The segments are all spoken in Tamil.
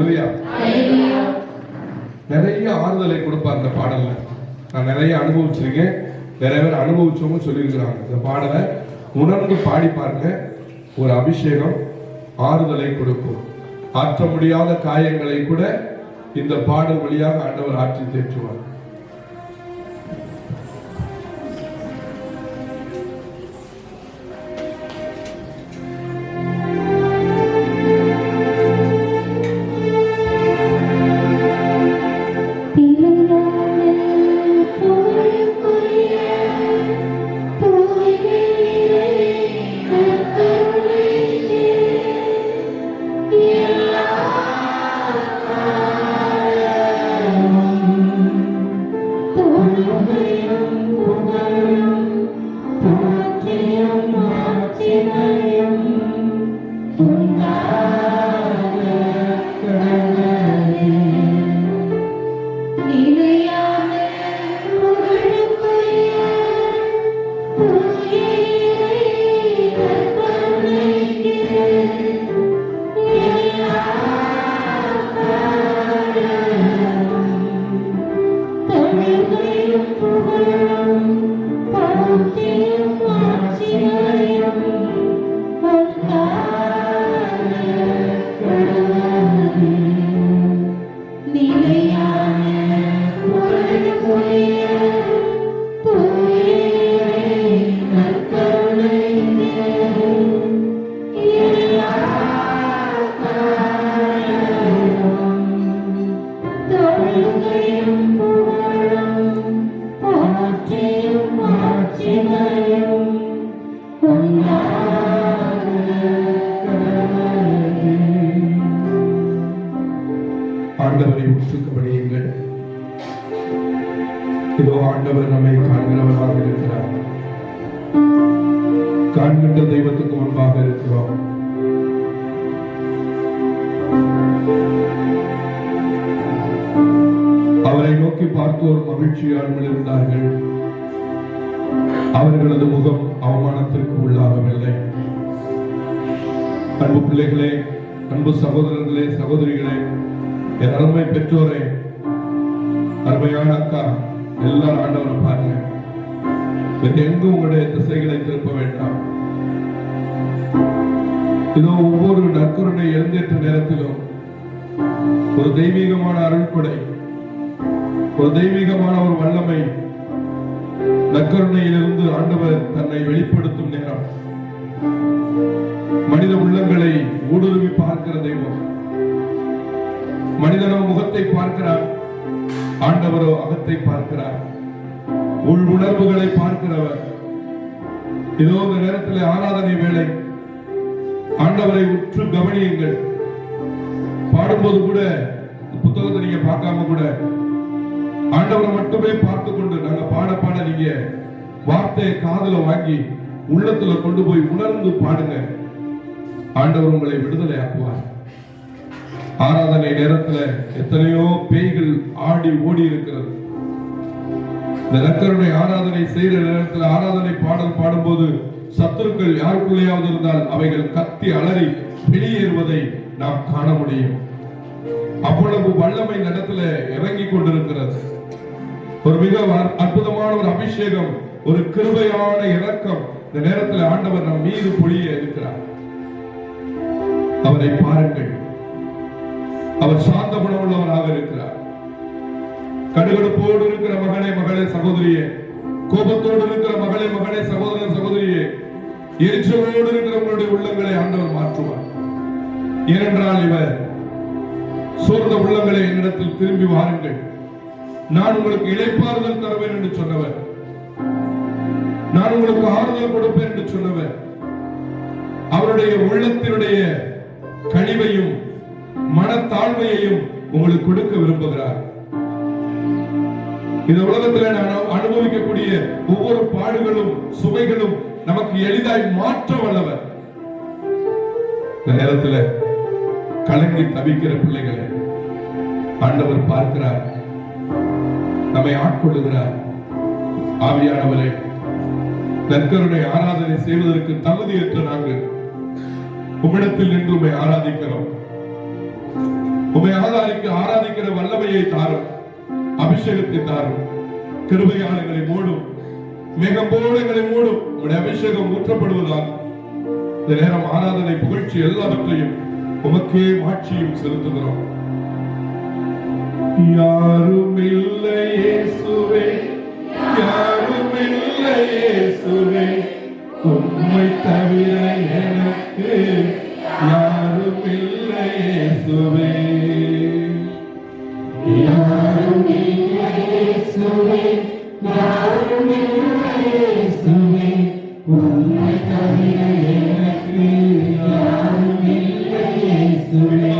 அல்லேலூயா. நிறைய ஆறுதலை கொடுப்பார் இந்த பாடல்ல. நான் நிறைய அனுபவிச்சிருக்கேன், நிறைய பேர் அனுபவிச்சவங்க சொல்லியிருக்கிறாங்க. இந்த பாடலை உணர்ந்து பாடி பாருங்க. ஒரு அபிஷேகம் ஆறுதலை கொடுக்கும். ஆற்ற முடியாத காயங்களை கூட இந்த பாடல் வழியாக ஆண்டவர் ஆற்றி தேற்றுவார். ஆண்டவரை உற்றுக்கபடியுங்கள். இதோ ஆண்டவர் நம்மை காண்கிறவராக இருக்கிறார். காண்கின்ற தெய்வத்துக்கு முன்பாக இருக்கிறோம். அவரை நோக்கி பார்த்தோர் மகிழ்ச்சியால் இருந்தார்கள். அவர்களது முகம் அவமானத்திற்கு உள்ளாகவில்லை. அன்பு பிள்ளைகளே, அன்பு சகோதரர்களே, சகோதரிகளே, என் அருமை பெற்றோரே, அருமையான அக்கா, எல்லாரும் ஆண்டவரை பாருங்க. எங்கும் உங்களுடைய திசைகளை திருப்ப வேண்டாம். இதோ ஒவ்வொரு நற்கருணை எழுந்தேற்ற நேரத்திலும் ஒரு தெய்வீகமான அருள்கொடை, ஒரு தெய்வீகமான ஒரு வல்லமை நற்கருணையிலிருந்து ஆண்டவர் தன்னை வெளிப்படுத்தும் நேரம். மனித உள்ளங்களை ஊடுருவி பார்க்கிற தெய்வம். மனிதனோ முகத்தை பார்க்கிறார், ஆண்டவரோ அகத்தை பார்க்கிறார். உள் உணர்வுகளை பார்க்கிறவர். இதோ இந்த நேரத்தில் ஆராதனை வேளை. ஆண்டவரை உற்று கவனியுங்கள். பாடும்போது கூட புத்தகத்தை நீங்க பார்க்காம கூட ஆண்டவரை மட்டுமே பார்த்து கொண்டு நாங்க பாட பாட நீங்க வார்த்தையை காதுல வாங்கி உள்ளத்துல கொண்டு போய் உணர்ந்து பாடுங்க. ஆண்டவர் உங்களை விடுதலை ஆக்குவார். ஆராதனை நேரத்துல எத்தனையோ பேய்கள் ஆடி ஓடி இருக்கிறது. இந்த நற்கருணை ஆராதனை செய்கிற நேரத்தில் ஆராதனை பாடல் பாடும்போது சத்துருக்கள் யாருக்குள்ளேயாவது இருந்தால் அவைகள் கத்தி அலறி வெளியேறுவதை நாம் காண முடியும். அவ்வளவு வல்லமை நடத்துல இறங்கி கொண்டிருக்கிறது. ஒரு மிக அற்புதமான ஒரு அபிஷேகம், ஒரு கிருபையான இரக்கம் இந்த நேரத்தில் ஆண்டவர் நம் மீது பொழிய இருக்கிறார். அவரை பாருங்கள். அவர் சாந்த குணமுள்ளவராக இருக்கிறார். கடுகடுப்போடு இருக்கிற மகனே, மகளே, சகோதரியே, கோபத்தோடு இருக்கிற மகளே, மகனே, சகோதரன், சகோதரியே, எரிச்சலோடு இருக்கிற உங்களுடைய உள்ளங்களை ஆண்டவர் மாற்றுவார். ஏனென்றால் இவர் சோர்ந்த உள்ளங்களை என்னிடத்தில் திரும்பி வாருங்கள், நான் உங்களுக்கு இளைப்பாறுதல் தருவேன் என்று சொன்னவர், நான் உங்களுக்கு ஆறுதல் கொடுப்பேன் என்று சொன்னவர், அவருடைய உள்ளத்தினுடைய கனிவையும் மனத்தாழ்மையையும் உங்களுக்கு கொடுக்க விரும்புகிறார். இந்த உலகத்தில் நான் அனுபவிக்கக்கூடிய ஒவ்வொரு பாடுகளும் சுமைகளும் நமக்கு எளிதாய் மாற்ற வல்லவர். இந்த நேரத்தில் கலங்கி தவிக்கிற பிள்ளைகளை ஆண்டவர் பார்க்கிறார், நம்மை ஆட்கொள்ளுகிறார். ஆவியானவரே, நற்கருணை ஆராதனை செய்வதற்கு தகுதியற்ற நாங்கள் உம்மிடத்தில் நின்று உம்மை ஆராதிக்கிறோம். உம்மை ஆராதிக்கிற வல்லமையை தாரும், அபிஷேகத்தை தாரும். கிருபையாளர்களை மூடும், மேகம் போலங்களை மூடும். உடைய அபிஷேகம் ஊற்றப்படுவதால் இந்த நேரம் ஆராதனை, புகழ்ச்சி எல்லாவற்றையும் உமக்கே மாட்சியும் செலுத்துகிறோம். யாரும் இல்லை இயேசுவே, யாரும் இல்லை இயேசுவே, உம்மை தவிர எனக்கு யாரும் இல்லை இயேசுவே. யாரும் இல்லை இயேசுவே, யாரும் இல்லை இயேசுவே, உம்மை தவிர எனக்கு யாரும் இல்லை இயேசுவே.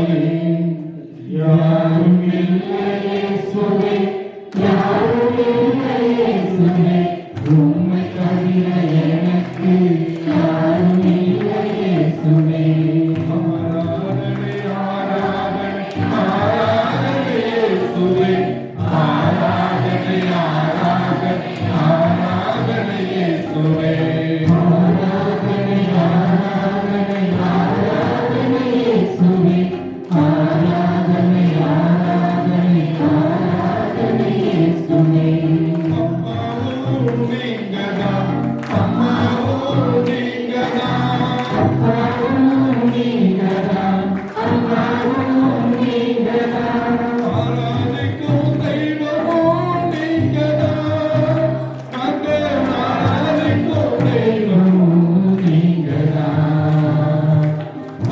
யாரும் இல்லை இயேசுவே, யாரும் இல்லை இயேசுவே, உம்மை தவிர எனக்கு யாரும் இல்லை இயேசுவே. ஆராதனை ஆராதனை ஆராதனை இயேசுவே, ஆராதனை ஆராதனை ஆராதனை இயேசுவே. ஆராதனை ஆராதனை ஆராதனை இயேசுவே, ஆராதனை ஆராதனை ஆராதனை இயேசுவே. அம்மாவும் நீங்கதான், அம்மாவும் நீங்கதான், அம்மாவும் நீங்கதான், அம்மாவும் நீங்கதான். ஆராதிக்கும் தெய்வமும் நீங்கதான், நாங்கள் ஆராதிக்கும் தெய்வமும் நீங்கதான்.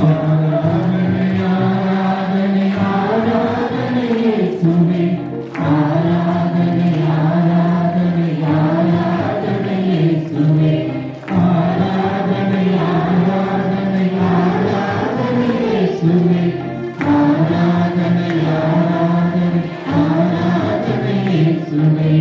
ஆராதனை ஆராதனை ஆராதனை இயேசுவே, ஆராதனை ஆராதனை ஆராதனை இயேசுவே, ஆராதனை ஆராதனை ஆராதனை இயேசுவே, ஆராதனை ஆராதனை ஆராதனை இயேசுவே.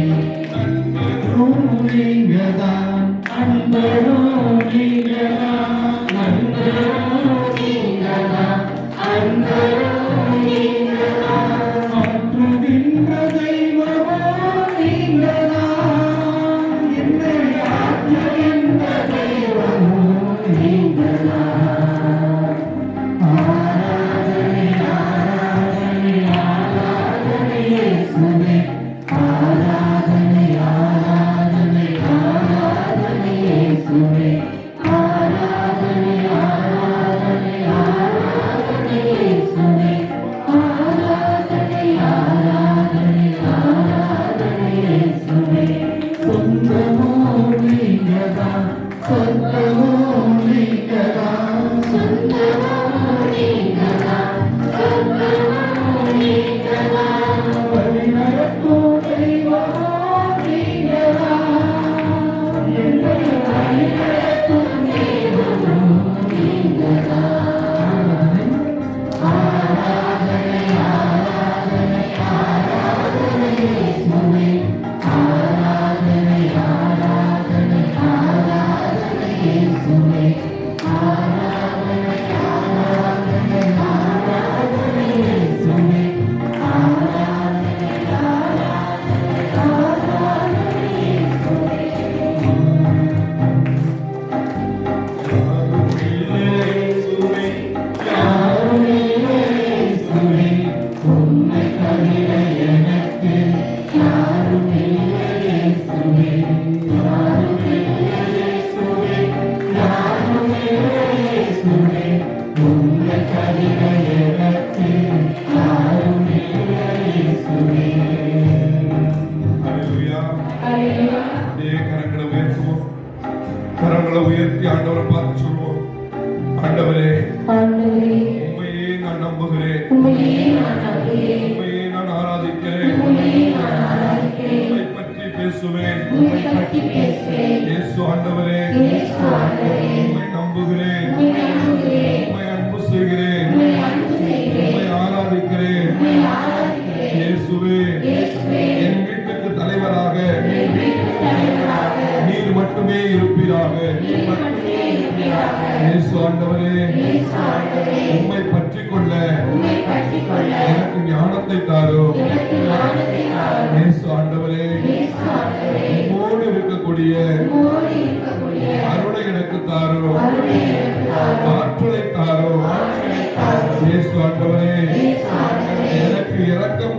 அன்பரும் நீங்கதான், அன்பரும் நீங்கதான், அன்பரும் நீங்கதான், அன்பரும் நீங்கதான். ஆற்றுகின்ற தெய்வமோ நீங்கதான், என்னை ஆற்றுகின்ற தெய்வமோ நீங்கதான். ஆராதனை ஆராதனை ஆராதனை இயேசுவே, ஆராதனை ஆராதனை ஆராதனை இயேசுவே, ஆராதனை ஆராதனை ஆராதனை இயேசுவே, ஆராதனை ஆராதனை ஆராதனை இயேசுவே. சொந்தமோ நீங்கதான், சொந்தமோ நீங்கதான், சொந்தமோ நீங்கதான், சொந்தமோ நீங்கதான். வழிநடத்தும் தெய்வமோ நீங்கதான், என்னை வழிநடத்தும் தெய்வமோ நீங்கதான். ஆராதனை ஆராதனை ஆராதனை இயேசுவே, ஆராதனை ஆராதனை ஆராதனை இயேசுவே, ஆராதனை ஆராதனை ஆராதனை இயேசுவே, ஆராதனை ஆராதனை ஆராதனை இயேசுவே. யாரும் இல்லை இயேசுவே, யாரும் இல்லை இயேசுவே, உம்மை தவிர எனக்கு யாரும் இல்லை இயேசுவே. யாரும் இல்லை இயேசுவே, யாரும் இல்லை இயேசுவே, உம்மை தவிர எனக்கு யாரும் இல்லை இயேசுவே. ஹல்லேலூயா. ஹல்லேலூயா. அப்படியே கரங்களை உயர்த்துவோம். கரங்களை உயர்த்தி ஆண்டவரை பார்த்து சொல்வோம், ஆண்டவரே, ஆண்டவரே, உம்மையே நான் நம்புகிறேன், உம்மையே நான் நம்புகிறேன், உம்மையே நான் ஆராதிக்கிறேன், உம்மையே நான் ஆராதிக்கிறேன், உம்மை பற்றி பேசுவேன். உம்மை பற்றி பேசுவேன். இயேசு ஆண்டவரே, இயேசு ஆண்டவரே, உம்மை நம்புகிறேன், உம்மை நம்புகிறேன், உம்மை அன்பு செய்கிறேன், உம்மை அன்பு செய்கிறேன், உம்மை ஆராதிக்கிறேன். உம்மை ஆராதிக்கிறேன். இயேசுவே, இயேசுவே, என் வீட்டுக்கு தலைவராக என் வீட்டுத் தலைவராக நீர் மட்டுமே இருப்பீராக. நீர் மட்டுமே இருப்பீராக. இயேசு ஆண்டவரே, இயேசு ஆண்டவரே, உம்மை பற்றிக் கொள்ள உம்மை பற்றிக் கொள்ள எனக்கு ஞானத்தை தாரும். எனக்கு ஞானத்தை தாரும். இயேசு ஆண்டவரே, இயேசு ஆண்டவரே, உம்மோடு இருக்கக்கூடிய உம்மோடு இருக்கக்கூடிய அருளை எனக்கு தாரும், அருளை எனக்கு தாரும். ஆற்றலை தாரும். ஆற்றலை தாரும். இயேசு ஆண்டவரே, இயேசு ஆண்டவரே,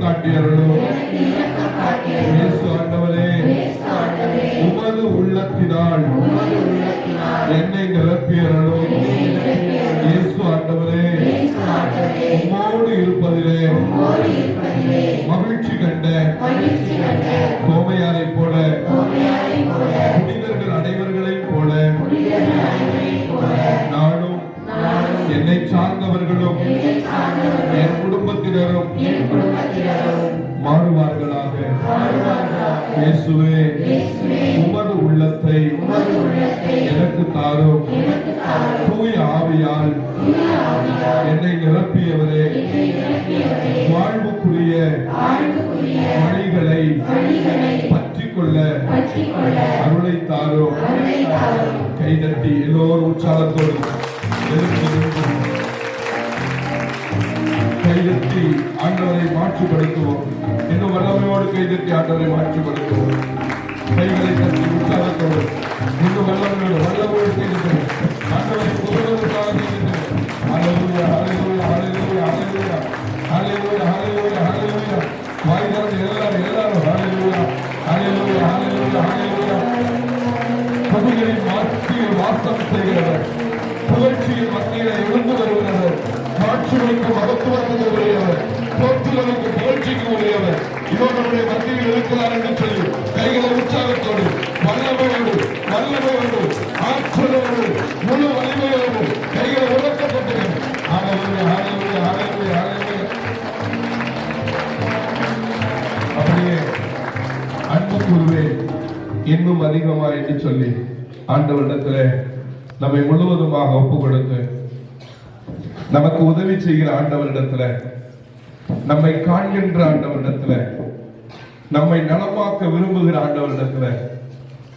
காட்டியருளும். எனக்கு இரக்கம் காட்டியருளும். இயேசு ஆண்டவரே, இயேசு ஆண்டவரே, உமது உள்ளத்தினால் உமது உள்ளத்தினால் என்னை நிரப்பியருளும். என்னை நிரப்பியருளும். இயேசு ஆண்டவரே, இயேசு ஆண்டவரே, உம்மோடு இருப்பதிலே உம்மோடு இருப்பதிலே மகிழ்ச்சி கண்ட மகிழ்ச்சி கண்ட தோமையாரைப் போல, தோமையாரைப் போல, புனிதர்கள் அனைவர்களைப் போல புனிதர்கள் அனைவரைப் போல, நானும் நானும் என்னை சார்ந்தவர்களும் என்னைச் சார்ந்தவர்களும் என் குடும்பத்தினரும் என் குடும்பத்தினரும் மாறுவார்களாக. வாழ்வார்களாக. இயேசுவே, இயேசுவே, உமது உள்ளத்தை உமது உள்ளத்தை எனக்கு தாரும். எனக்கு தாரும். தூய ஆவியால் தூய ஆவியால் என்னை நிரப்பியவரே, என்னை நிரப்பியவரே, வாழ்வுக்குரிய வாழ்வுக்குரிய வழிகளை வழிகளை பற்றிக்கொள்ள பற்றிக்கொள்ள அருளை தாரும். அருளை தாரும். கைதட்டி எல்லோரும் உற்சாகத்தோடு எழுந்து நின்று கைதட்டி ஆண்டவரை மாற்றுப்படுத்துவோம். இன்னும் வல்லமையோடு கைதட்டி ஆண்டவரை மாற்றுப்படுத்துவோம். கைகளை தட்டி உற்சாகத்தோடு இன்னும் வல்லமையோடு கைதட்டுவோம். ஆண்டவரை புகழுவதற்காக கைதட்டுவோம். ஹல்லேலூயா, ஹல்லேலூயா, ஹல்லேலூயா, ஹல்லேலூயா, ஹல்லேலூயா, ஹல்லேலூயா, ஹல்லேலூயா. வாய் திறந்து எல்லாரும் ஹல்லேலூயா, ஹல்லேலூயா, ஹல்லேலூயா, ஹல்லேலூயா. புகழின் மத்தியில் வாசம் செய்கிறவர், புகழ்ச்சியின் மத்தியில எழுந்து வருகிறவர், மாட்சிகளுக்கு மகத்துவத்துக்கு உரியவர், போற்றுதலுக்கு புகழ்ச்சிக்கு உரியவர் இதோ நம்முடைய மத்தியில் இருக்கிறார் என்று சொல்லி கைகளை உற்சாகத்தோடு வல்லமையோடு ஆற்றலோடு முழு வலிமையோடு கைகளை உறக்கப்பட்டது. அப்படியே அன்பு கூறுவே இன்னும் அதிகமா என்று சொல்லி ஆண்டவரிடத்துல நம்மை முழுவதுமாக ஒப்பு கொடுத்து நமக்கு உதவி செய்கிற ஆண்டவரிடத்துல, நம்மை காண்கின்ற ஆண்டவரிடத்துல, நம்மை நலமாக்க விரும்புகிற ஆண்டவரிடத்துல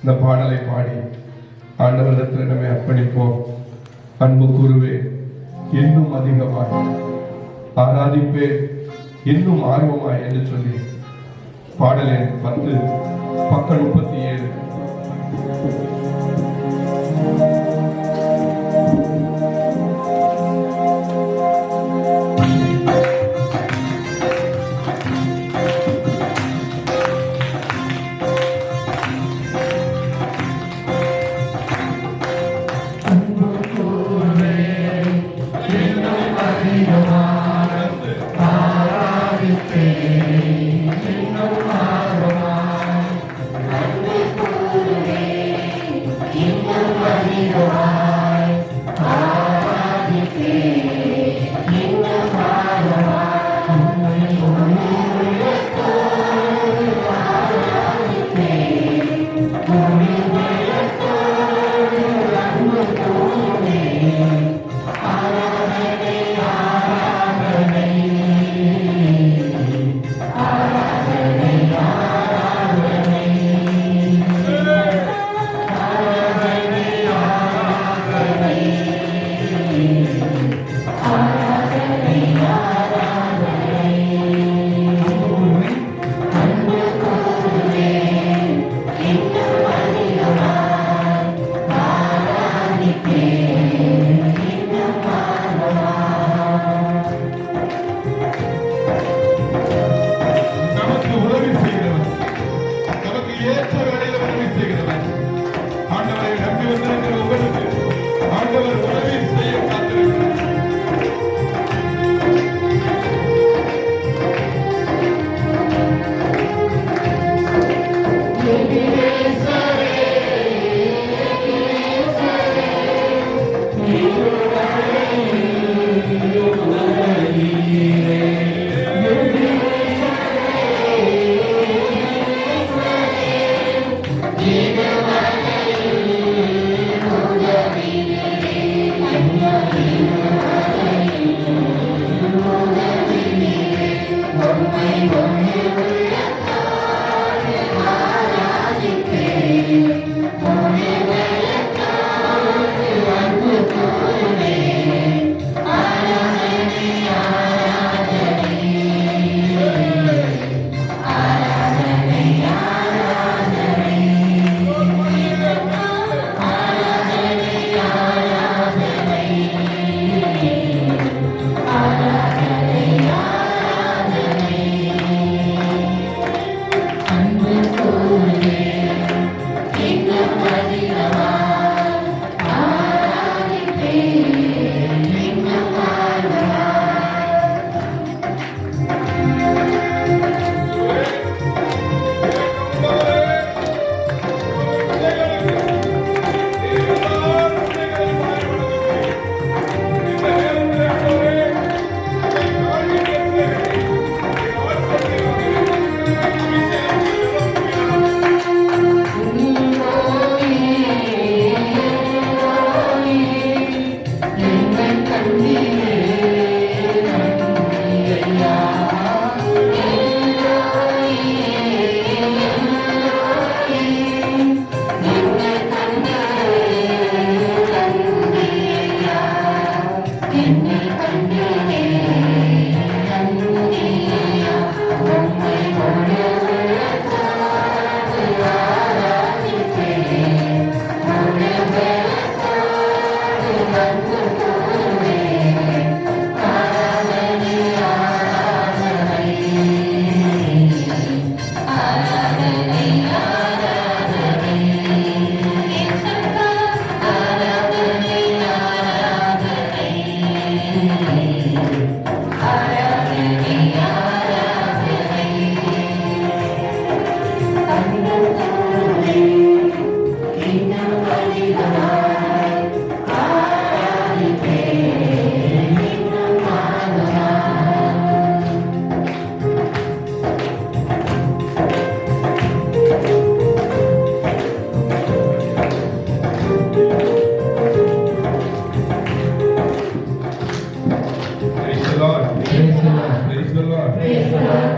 இந்த பாடலை பாடி ஆண்டவரிடத்துல நம்மை அர்ப்பணிப்போம். அன்பு கூறுவே இன்னும் அதிகமாய் ஆராதிப்பே இன்னும் ஆர்வமாய் என்று சொல்லி பாடல் எண் 10 பக்கம் 37.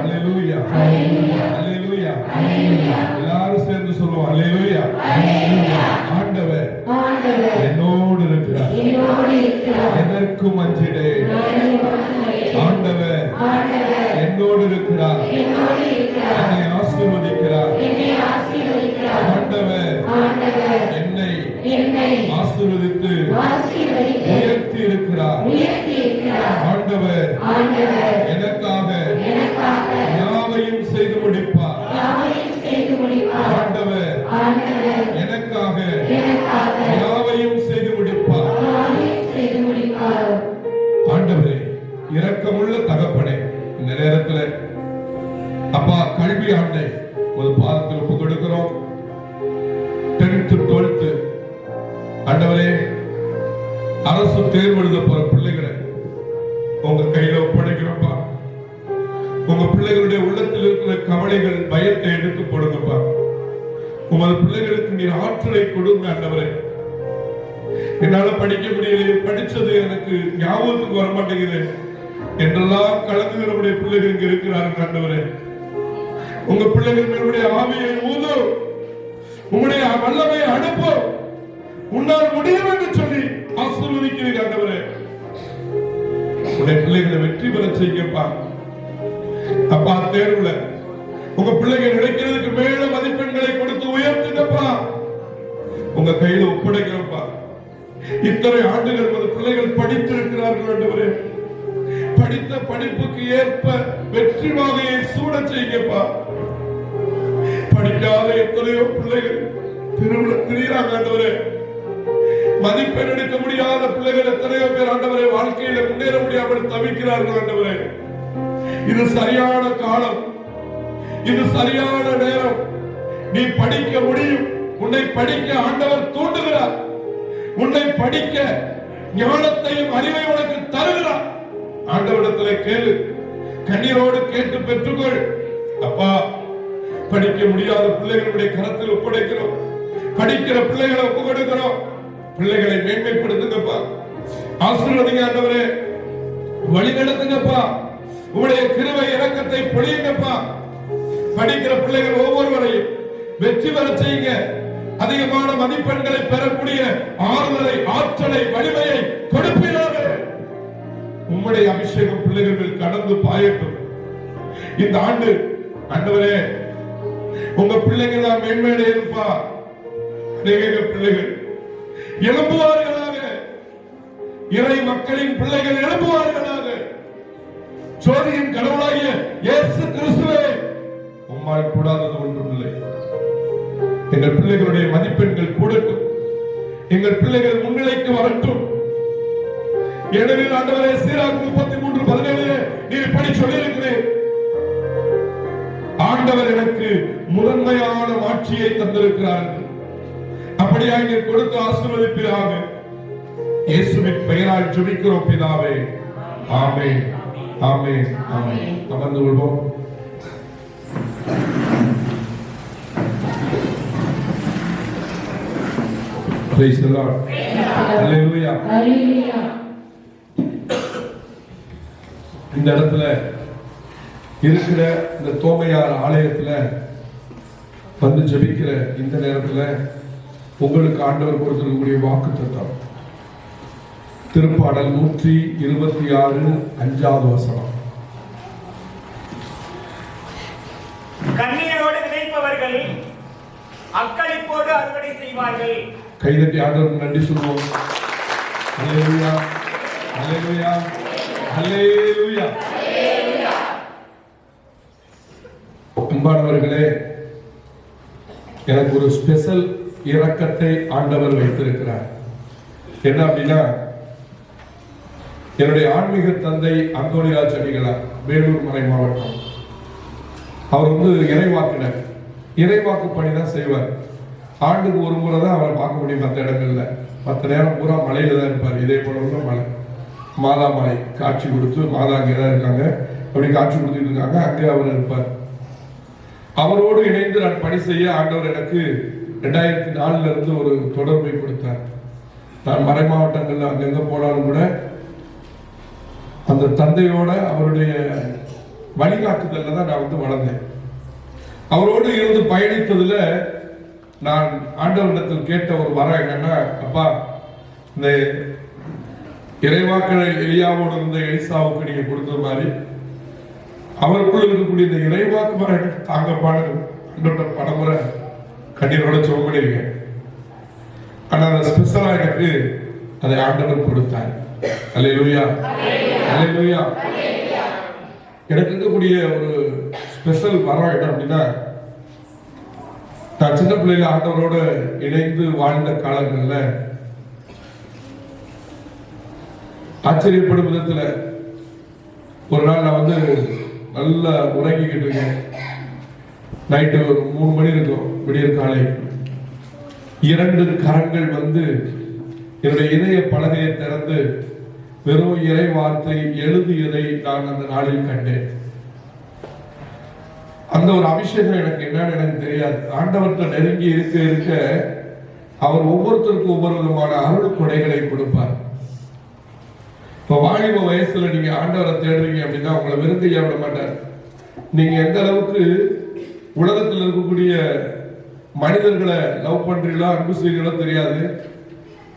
அல்லேலூயா அல்லேலூயா. எல்லாரும் சேர்ந்து சொல்லுவோம் அல்லேலூயா. ஆண்டவர் என்னோடு இருக்கிறார், எதற்கும் அஞ்சிடேன். ஆண்டவர் என்னோடு இருக்கிறார், என்னை ஆசீர்வதிக்கிறார். ஆண்டவர் என்னை ஆசீர்வதித்து உயர்த்தி இருக்கிறார். ஆண்டவர் எனக்காக யாவையும் செய்து முடிப்பார். ஆண்டவர் எனக்காக யாவையும் செய்து முடிப்பார். ஆண்டவரே, இரக்கமுள்ள தகப்பனே, இந்த நேரத்தில் அப்பா கல்வி ஆண்டை ஒரு பாதத்தில் ஒப்பு கொடுக்கிறோம். 10th 12th ஆண்டவரே, அரசு தேர்வு எழுத போற பிள்ளைகளை உங்க கையில ஒப்படைக்கிறோம்ப்பா. உங்க பிள்ளைகளுடைய உள்ளத்தில் இருக்கிற கவலைகள், பயத்தை எடுத்து போடுங்கப்பா. உங்கள் பிள்ளைகளுக்கு நீர் ஆற்றலை கொடுங்க ஆண்டவரே. என்னால படிக்க முடியலையே, படிச்சது எனக்கு ஞாபகத்துக்கு வர மாட்டேங்குது என்றெல்லாம் கலங்குகிறவருடைய பிள்ளைகள் இங்க இருக்கிறார்கள் ஆண்டவரே. உங்க பிள்ளைகள் மேலுடைய ஆவியை ஊதும், உங்களுடைய வல்லமை அனுப்பும், உன்னால் முடியும் என்று சொல்லி ஆசீர்வதிக்கிறீர்கள் ஆண்டவரே. உங்களுடைய பிள்ளைகளை வெற்றி பெற செய்யுங்கப்பா. அப்பா தேர்வுல உங்க பிள்ளைகள் நினைக்கிறதுக்கு மேல மதிப்பெண்களை கொடுத்து உயர்த்துங்கப்பா. உங்க கையில ஒப்படைக்கிறப்பா. இத்தனை ஆண்டுகள் உங்க பிள்ளைகள் படித்திருக்கிறார்கள் ஆண்டவரே. படித்த படிப்புக்கு ஏற்ப வெற்றி வாகையை சூட செய்யுங்கப்பா. படிக்காத எத்தனையோ பிள்ளைகள் திருவிழா திரிகிறாங்க ஆண்டவரே. மதிப்பெண் எடுக்க முடியாத பிள்ளைகள் எத்தனையோ பேர் ஆண்டவரே வாழ்க்கையில முன்னேற முடியாமல் தவிக்கிறார்கள் ஆண்டவரே. இது சரியான காலம், இது சரியான நேரம். நீ படிக்க முடியும். உன்னை படிக்க ஆண்டவர் தூண்டுகிறார். உன்னை படிக்க ஞானத்தையும் அறிவை உனக்கு தருகிறார். ஆண்டவரிடத்தில் கேளு, கண்ணீரோடு கேட்டு பெற்றுக்கொள். அப்பா, படிக்க முடியாத பிள்ளைகளுடைய கரத்தில் ஒப்படைக்கிறோம். படிக்கிற பிள்ளைகளை ஒப்பு கொடுக்கிறோம். பிள்ளைகளை மேன்மைப்படுத்துங்கப்பா. ஆசீர்வதிங்க ஆண்டவரே. வழி நடத்துங்கப்பா. உங்களுடைய கிருபை இரக்கத்தை பொழியுங்கப்பா. படிக்கிற பிள்ளைகள் ஒவ்வொருவரையும் வெற்றி பெற செய்யுங்க. அதிகமான மதிப்பெண்களை பெறக்கூடிய ஆறுதலை, ஆற்றலை, வலிமையை கொடுப்பீராக. உம்முடைய அபிஷேகம் பிள்ளைகள் கடந்து பாயட்டும். இந்த ஆண்டு ஆண்டவரே, உங்க பிள்ளைங்க தான் மேன்மையில இருப்பா. அநேக பிள்ளைகள் எழும்புவார்களாக. இறை மக்களின் பிள்ளைகள் எழும்புவார்களாக. ஜோதியின் கடவுளாகிய இயேசு கிறிஸ்துவே, உம்மால் கூடாதது ஒன்றுமில்லை. எங்கள் பிள்ளைகளுடைய மதிப்பெண்கள் கூடட்டும். எங்கள் பிள்ளைகள் முன்னிலைக்கு வரட்டும். ஏனெனில் ஆண்டவரே, சீராக் 33:17 நீர் இப்படி சொல்லியிருக்கிறேன், ஆண்டவர் எனக்கு முதன்மையான ஆட்சியை தந்திருக்கிறார் என்று. அப்படியாக நீர் கொடுத்து ஆசீர்வதிப்பீராக. இயேசுவின் பெயரால் ஜெபிக்கிறோம் பிதாவே. ஆமென், ஆமென், ஆமென். அமர்ந்து கொள்வோம். Praise the Lord. Hallelujah. Hallelujah. இந்த இடத்துல இருக்கிற இந்த தோமையார் ஆலயத்துல வந்து ஜெபிக்கிற இந்த நேரத்துல உங்களுக்கு ஆண்டவர் கொடுத்திருக்கக்கூடிய வாக்குத்தத்தம் திருப்பாடல் 126 5வது வசனம். கண்ணீரோடு விதைப்பவர்கள் அக்களிப்போடு அறுவடை செய்வார்கள். கைதட்டி ஆண்டவருக்கு நன்றி சொல்லுவோம். ஹல்லேலூயா, ஹல்லேலூயா, ஹல்லேலூயா. அன்பானவர்களே, எனக்கு ஒரு ஸ்பெஷல் இரக்கத்தை ஆண்டவர் வைத்திருக்கிறார். என்ன அப்படின்னா, என்னுடைய ஆன்மீக தந்தை அந்தோணிராஜ் அடிகளார், வேலூர் மறை மாவட்டம். அவர் வந்து இறைவாக்கினர். இறைவாக்கு பணி தான் செய்வார். ஆண்டுக்கு ஒரு முறை தான் அவரை பார்க்க முடியும் மற்ற இடங்கள்ல. மற்ற நேரம் பூரா மலையில தான் இருப்பார். இதே போல உள்ள மலை, மாதா மலை காட்சி கொடுத்து, மாதா அங்கே தான் இருக்காங்க, அப்படி காட்சி கொடுத்துட்டு இருக்காங்க, அங்கே அவர் இருப்பார். அவரோடு இணைந்து நான் பணி செய்ய ஆண்டவர் எனக்கு 2004 இருந்து ஒரு தொடர்பை கொடுத்தார். நான் மறை மாவட்டங்கள்ல அங்கங்க போனாலும் கூட அந்த தந்தையோட அவருடைய வழிகாட்டுதல்ல தான் நான் வந்து வளர்ந்தேன். அவரோடு இருந்து பயணித்ததுல நான் ஆண்டவரிடத்தில் கேட்ட ஒரு வரம் என்னன்னா, அப்பா, இந்த இறைவாக்கள் எலியாவோடு இருந்த எலிசாவுக்கு நீங்க கொடுத்தது மாதிரி அவருக்குள்ள இருக்கக்கூடிய இந்த இறைவாக்கு மர தாங்கப்பாடு படமுறை கண்ணீரோட சொல்ல முடியுங்க. ஆனா அந்த ஸ்பெஷலா எனக்கு அதை ஆண்டவர் கொடுத்தார். அல்லேலூயா, அல்லேலூயா. எனக்கு இருக்கக்கூடிய ஒரு ஸ்பெஷல் வரம் என்ன அப்படின்னா, நான் சின்ன பிள்ளையில ஆண்டவரோட இணைந்து வாழ்ந்த காலங்கள்ல ஆச்சரியப்படும் விதத்துல ஒரு நாள் நான் வந்து நல்லா உறங்கிக்கிட்டு இருக்கேன். நைட்டு ஒரு 3 மணி இருக்கும், விடியற் காலை. 2 கரங்கள் வந்து என்னுடைய இதய பலகையை திறந்து வெறும் இறை வார்த்தை எழுதியதை நான் அந்த நாளில் கண்டேன். அந்த ஒரு அபிஷேகம் எனக்கு என்னன்னு எனக்கு தெரியாது. ஆண்டவர்கிட்ட நெருங்கி இருக்க இருக்க அவர் ஒவ்வொருத்தருக்கும் ஒவ்வொரு விதமான அருள் கொடைகளை கொடுப்பார். இப்ப வாலிப வயசுல நீங்க ஆண்டவரை தேடுறீங்க அப்படின்னா உங்களை வெறுங்கையா விட மாட்டார். நீங்க எந்த அளவுக்கு உலகத்தில் இருக்கக்கூடிய மனிதர்களை லவ் பண்றீங்களோ அன்பு செய்கிறீங்களோ தெரியாது.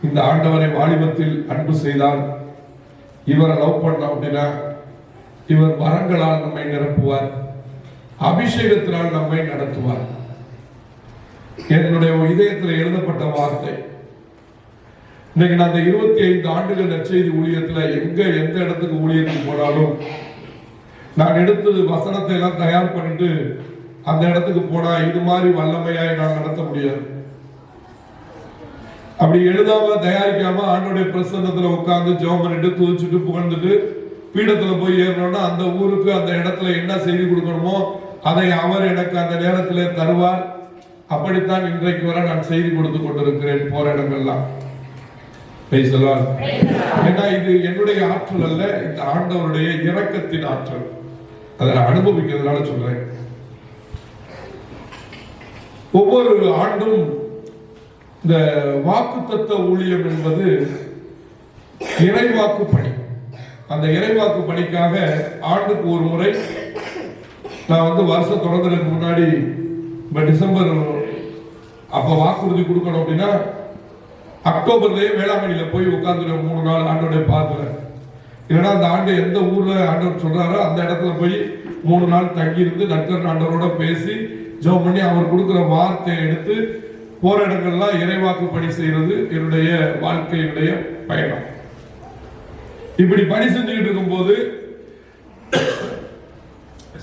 இந்த ஆண்டவரை வாலிபத்தில் அன்பு செய்தால், இவரை லவ் பண்ணோம் அப்படின்னா இவர் வரங்களால் நம்மை நிரப்புவார், அபிஷேகத்தினால் நம்மை நடத்துவார். என்னுடைய இதயத்தில் எழுதப்பட்ட வார்த்தை. இன்னைக்கு நான் அந்த 25 ஆண்டுகள் நற்செய்தி ஊழியத்துல எந்த இடத்துக்கு ஊழியத்துக்கு போனாலும் நான் எடுத்தது வசனத்தை எல்லாம் தயார் பண்ணிட்டு அந்த இடத்துக்கு போனா இது மாதிரி வல்லமையாய் நான் நடத்த முடியாது. அப்படி எழுதாம தயாரிக்காம ஆண்டோடைய பிரசன்னத்துல உட்கார்ந்து ஜெபம் பண்ணிட்டு துதிச்சுட்டு புகழ்ந்துட்டு பீடத்துல போய் ஏறணும்னா அந்த ஊருக்கு அந்த இடத்துல என்ன செய்தி கொடுக்கணுமோ அதை அவர் எனக்கு அந்த நேரத்திலே தருவார். அப்படித்தான் இன்றைக்கு வரை நான் செய்தி கொடுத்து கொண்டிருக்கிறேன் போற இடங்கள்லாம். ஏன்னா இது என்னுடைய ஆற்றல் அல்ல, இந்த ஆண்டவருடைய இரக்கத்தின் ஆற்றல். அதை நான் அனுபவிக்கிறதுனால சொல்றேன். ஒவ்வொரு ஆண்டும் இந்த வாக்குத்தத்த ஊழியம் என்பது இறைவாக்கு பணி. அந்த இறைவாக்கு பணிக்காக ஆண்டுக்கு ஒரு முறை நான் வந்து வருஷம் தொடங்குறதுக்கு முன்னாடி டிசம்பர் அப்ப வாக்குறுதி கொடுக்கணும் அப்படின்னா அக்டோபர்லயே வேளாங்கண்ணியில போய் உட்கார்ந்து 3 நாள் ஆண்டோட பார்க்கிறேன். இல்லைன்னா அந்த ஆண்டு எந்த ஊர்ல ஆண்டவர் சொல்றாரோ அந்த இடத்துல போய் 3 நாள் தங்கி இருந்து நற்கர் ஆண்டவரோட பேசி ஜெபம் பண்ணி அவர் கொடுக்கிற வார்த்தையை எடுத்து போற இடங்கள்லாம் இறைவாக்கு பணி செய்யறது என்னுடைய வாழ்க்கையினுடைய பயணம். இப்படி பணி செஞ்சுக்கிட்டு இருக்கும் போது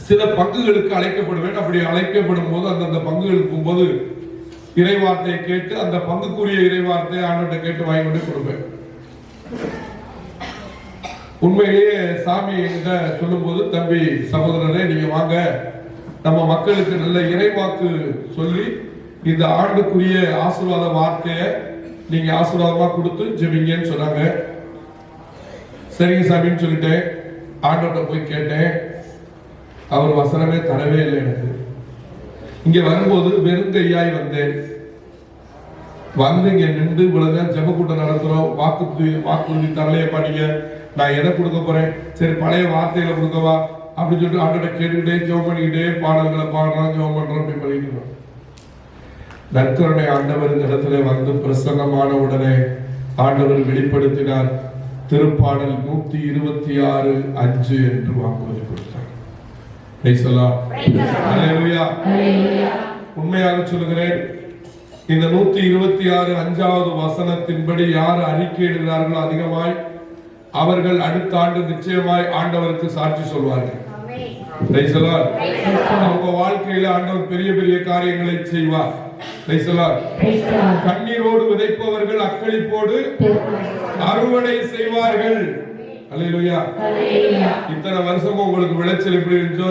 சில பங்குகளுக்கு அழைக்கப்படுவேன். அப்படி அழைக்கப்படும் போது அந்தந்த பங்குகளுக்கு போது இறைவார்த்தையை கேட்டு அந்த பங்குக்குரிய இறைவார்த்தையை ஆண்டவர்கிட்ட கேட்டு வாங்கி கொண்டு கொடுப்பேன். உண்மையிலேயே சாமி என்கிட்ட சொல்லும் போது, தம்பி சகோதரரே நீங்க வாங்க, நம்ம மக்களுக்கு நல்ல இறைவாக்கு சொல்லி இந்த ஆண்டுக்குரிய ஆசீர்வாத வார்த்தையை நீங்க ஆசீர்வாதமா கொடுத்து ஜெபிங்கன்னு சொன்னாங்க. சரிங்க சாமின்னு சொல்லிட்டேன். ஆண்டவர்கிட்ட போய் கேட்டேன். அவர் வசனமே தரவே இல்லை எனக்கு. இங்க வரும்போது வெறும் கையாய் வந்தேன். வந்து இங்க நின்று இவ்வளவு ஜெப கூட்டம் நடத்துறோம், வாக்குறுதி தரலையப்பா நீங்க, நான் எதை கொடுக்க போறேன், சரி பழைய வார்த்தைகளை கொடுக்கவா அப்படின்னு சொல்லிட்டு ஆண்டவர்கிட்ட கேட்டுக்கிட்டே ஜெபம் பண்ணிக்கிட்டே பாடல்களை பாடுறோம், ஜெபம் பண்றோம், அப்படி பண்ணிட்டு நற்கருணை ஆண்டவர் இந்த இடத்துல வந்து பிரசன்னமான உடனே ஆண்டவர் வெளிப்படுத்தினார். திருப்பாடல் 126:5 என்று வாக்குறுதி கொடுத்தார். உண்மையாக சொல்லுகிறேன், இந்த 126:5 வசனத்தின்படி யார் அறிக்கையிடுகிறார்களோ அதிகமாய் அவர்கள் அடுத்த ஆண்டு நிச்சயமாய் ஆண்டவருக்கு சாட்சி சொல்வார்கள். அவங்க வாழ்க்கையில ஆண்டவர் பெரிய பெரிய காரியங்களை செய்வார். கண்ணீரோடு விதைப்பவர்கள் அக்களிப்போடு அறுவடை செய்வார்கள். அல்லேலூயா. இத்தனை வருஷமும் உங்களுக்கு விளைச்சல் எப்படி இருந்துச்சோ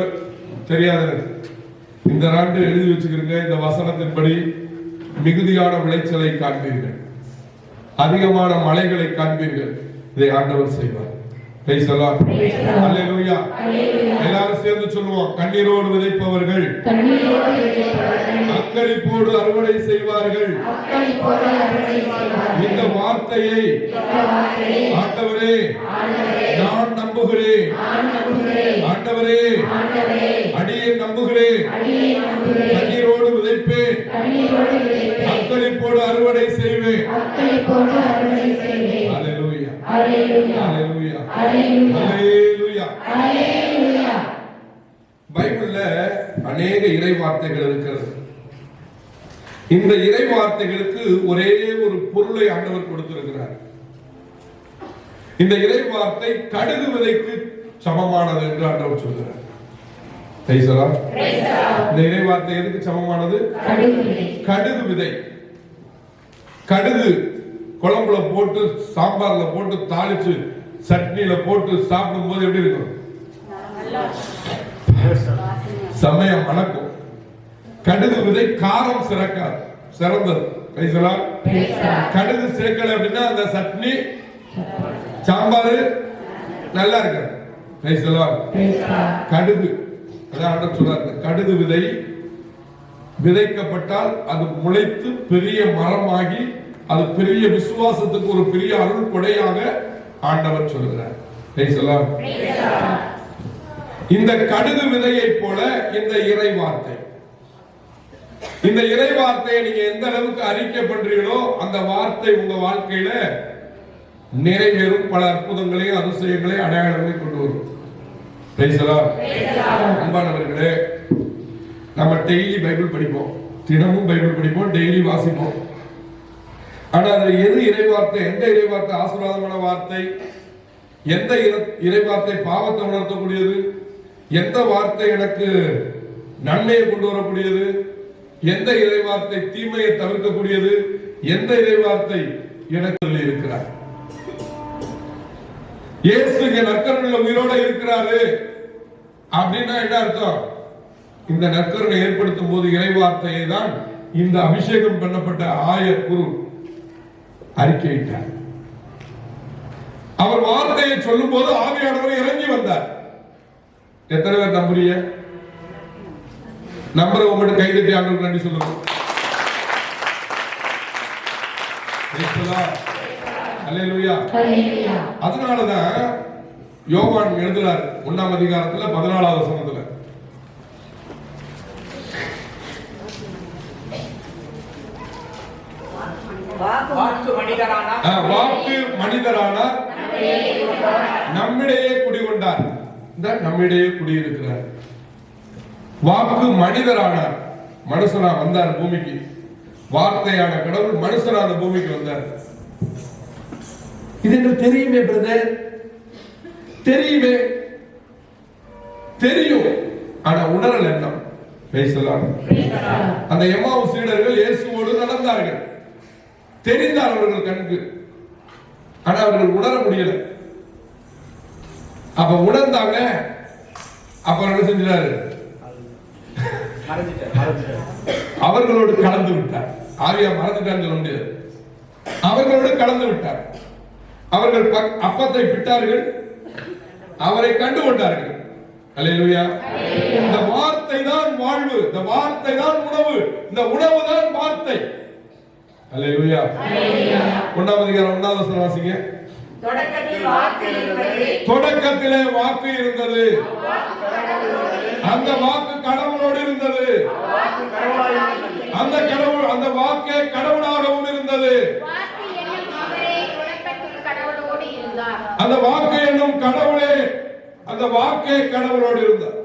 தெரியாது. இந்த ஆண்டு எழுதி வச்சுக்கிறீங்க, இந்த வசனத்தின்படி மிகுதியான விளைச்சலை காண்பீர்கள், அதிகமான மலைகளை காண்பீர்கள். இதை ஆண்டவர் செய்வார். Praise the Lord. Hallelujah. எல்லாரும் சேர்ந்து சொல்லுவோம். கண்ணீரோடு விதைப்பவர்கள் அக்களிப்போடு அறுவடை செய்வார்கள். இந்த வார்த்தையை ஆண்டவரே நான் நம்புகிறேன். ஆண்டவரே அடியேன் நம்புகிறேன். கண்ணீரோடு விதைப்பேன், அக்களிப்போடு அறுவடை செய்வேன். Hallelujah. Hallelujah. Hallelujah. பைபிள்ல அநேக இறை வார்த்தைகள் இருக்கிறது. இந்த இறை வார்த்தைகளுக்கு ஒரே ஒரு பொருளை ஆண்டவர் கொடுத்திருக்கிறார். இந்த இறை வார்த்தை கடுகு விதைக்கு சமமானது என்று ஆண்டவர் சொல்கிறார். இந்த இறை வார்த்தை எதுக்கு சமமானது? கடுகு விதை. கடுகு குழம்புல போட்டு சாம்பார்ல போட்டு தாளிச்சு சட்னியில போட்டு சாப்பிடும் போது எப்படி இருக்கும்? சமயம் மணக்கும். கடுகு விதை காரம் சிறக்காது, சிறந்தது. கடுகு சேர்க்கல அப்படின்னா அந்த சட்னி சாம்பார் நல்லா இருக்காது. கடுகு அதான் சொல்றாரு, கடுகு விதை விதைக்கப்பட்டால் அது முளைத்து பெரிய மரமாகி அது பெரிய விசுவாசத்துக்கு ஒரு பெரிய அருள் கொடையாக ஆண்டவர் சொல்கிறார். இந்த கடுகு விதையை போல இந்த இறை வார்த்தை. இந்த இறை வார்த்தையை நீங்க எந்த அளவுக்கு அறிக்கை பண்றீங்களோ அந்த வார்த்தை உங்க வாழ்க்கையில நிறைவேறும், பல அற்புதங்களையும் அதிசயங்களையும் அடையாளங்களையும் கொண்டு வரும். அன்பானவர்களே, நம்ம டெய்லி பைபிள் படிப்போம், தினமும் பைபிள் படிப்போம், டெய்லி வாசிப்போம். ஆனா அது எது இறை வார்த்தை, எந்த இறை வார்த்தை ஆசீர்வாதமான வார்த்தை, எந்த இறை வார்த்தை பாவத்தை உணர்த்தக்கூடியது, எந்த வார்த்தை எனக்கு நன்மையை கொண்டு வரக்கூடியது, எந்த இறை வார்த்தை தீமையை தவிர்க்கக்கூடியது, எந்த இறை வார்த்தை எனக்கு இருக்கிறார். இயேசு நற்கருணையில் உயிரோட இருக்கிறாரு அப்படின்னா என்ன அர்த்தம்? இந்த நற்கருணை ஏற்படுத்தும் போது இறை வார்த்தையை தான் இந்த அபிஷேகம் பண்ணப்பட்ட ஆயர் குரு அறிக்கையிட்டார். அவர் வார்த்தையை சொல்லும் போது ஆவியானவர் இறங்கி வந்தார். எத்தனை பேர் நம்புறீங்க? நம்புற உங்கள்கிட்ட கைதட்டி ஆண்டவருக்கு நன்றி சொல்லுங்க. அதனாலதான் யோவான் எழுதுறார் 1ஆம் அதிகாரத்துல 14வது வசனத்துல, வாக்கு மனிதரானார், நம்மிடையே குடிகொண்டார். நம்மிடையே குடியிருக்கிறார். வாக்கு மனிதரானார், மனுஷனா வந்தார் பூமிக்கு. வார்த்தையான கடவுள் மனுஷனான பூமிக்கு வந்தார். இது எனக்கு தெரியுமே பிரதர், தெரியுமே, தெரியும், ஆனா உணரல் என்ன? அந்த எம்மாவு சீடர்கள் இயேசுவோடு நடந்தார்கள், தெரிந்தார் அவர்கள் கண்ணுக்கு, ஆனா அவர்கள் உணர முடியல. அப்ப உணர்ந்தாங்க, அப்ப என்ன செஞ்சாரு? அவர்களோடு கலந்து விட்டார். ஆவியா மறந்துட்டான்னு சொல்ல முடியாது, அவர்களோடு கலந்து விட்டார். அவர்கள் அப்பத்தை விட்டார்கள், அவரை கண்டு கொண்டார்கள். அல்லேலூயா. இந்த வார்த்தை தான் வாழ்வு, இந்த வார்த்தை தான் உணவு, இந்த உணவு தான் வார்த்தை. அல்லேலூயா. 1ஆம் அதிகாரம் 1வது வசனம் வாசிங்க. தொடக்கத்திலே வாக்கு இருந்தது, அந்த வாக்கு கடவுளோடு இருந்தது, அந்த கடவுள், அந்த வாக்கே கடவுளாகவும் இருந்தது. அந்த வாக்கு என்னும் கடவுளே, அந்த வாக்கே கடவுளோடு இருந்தார்.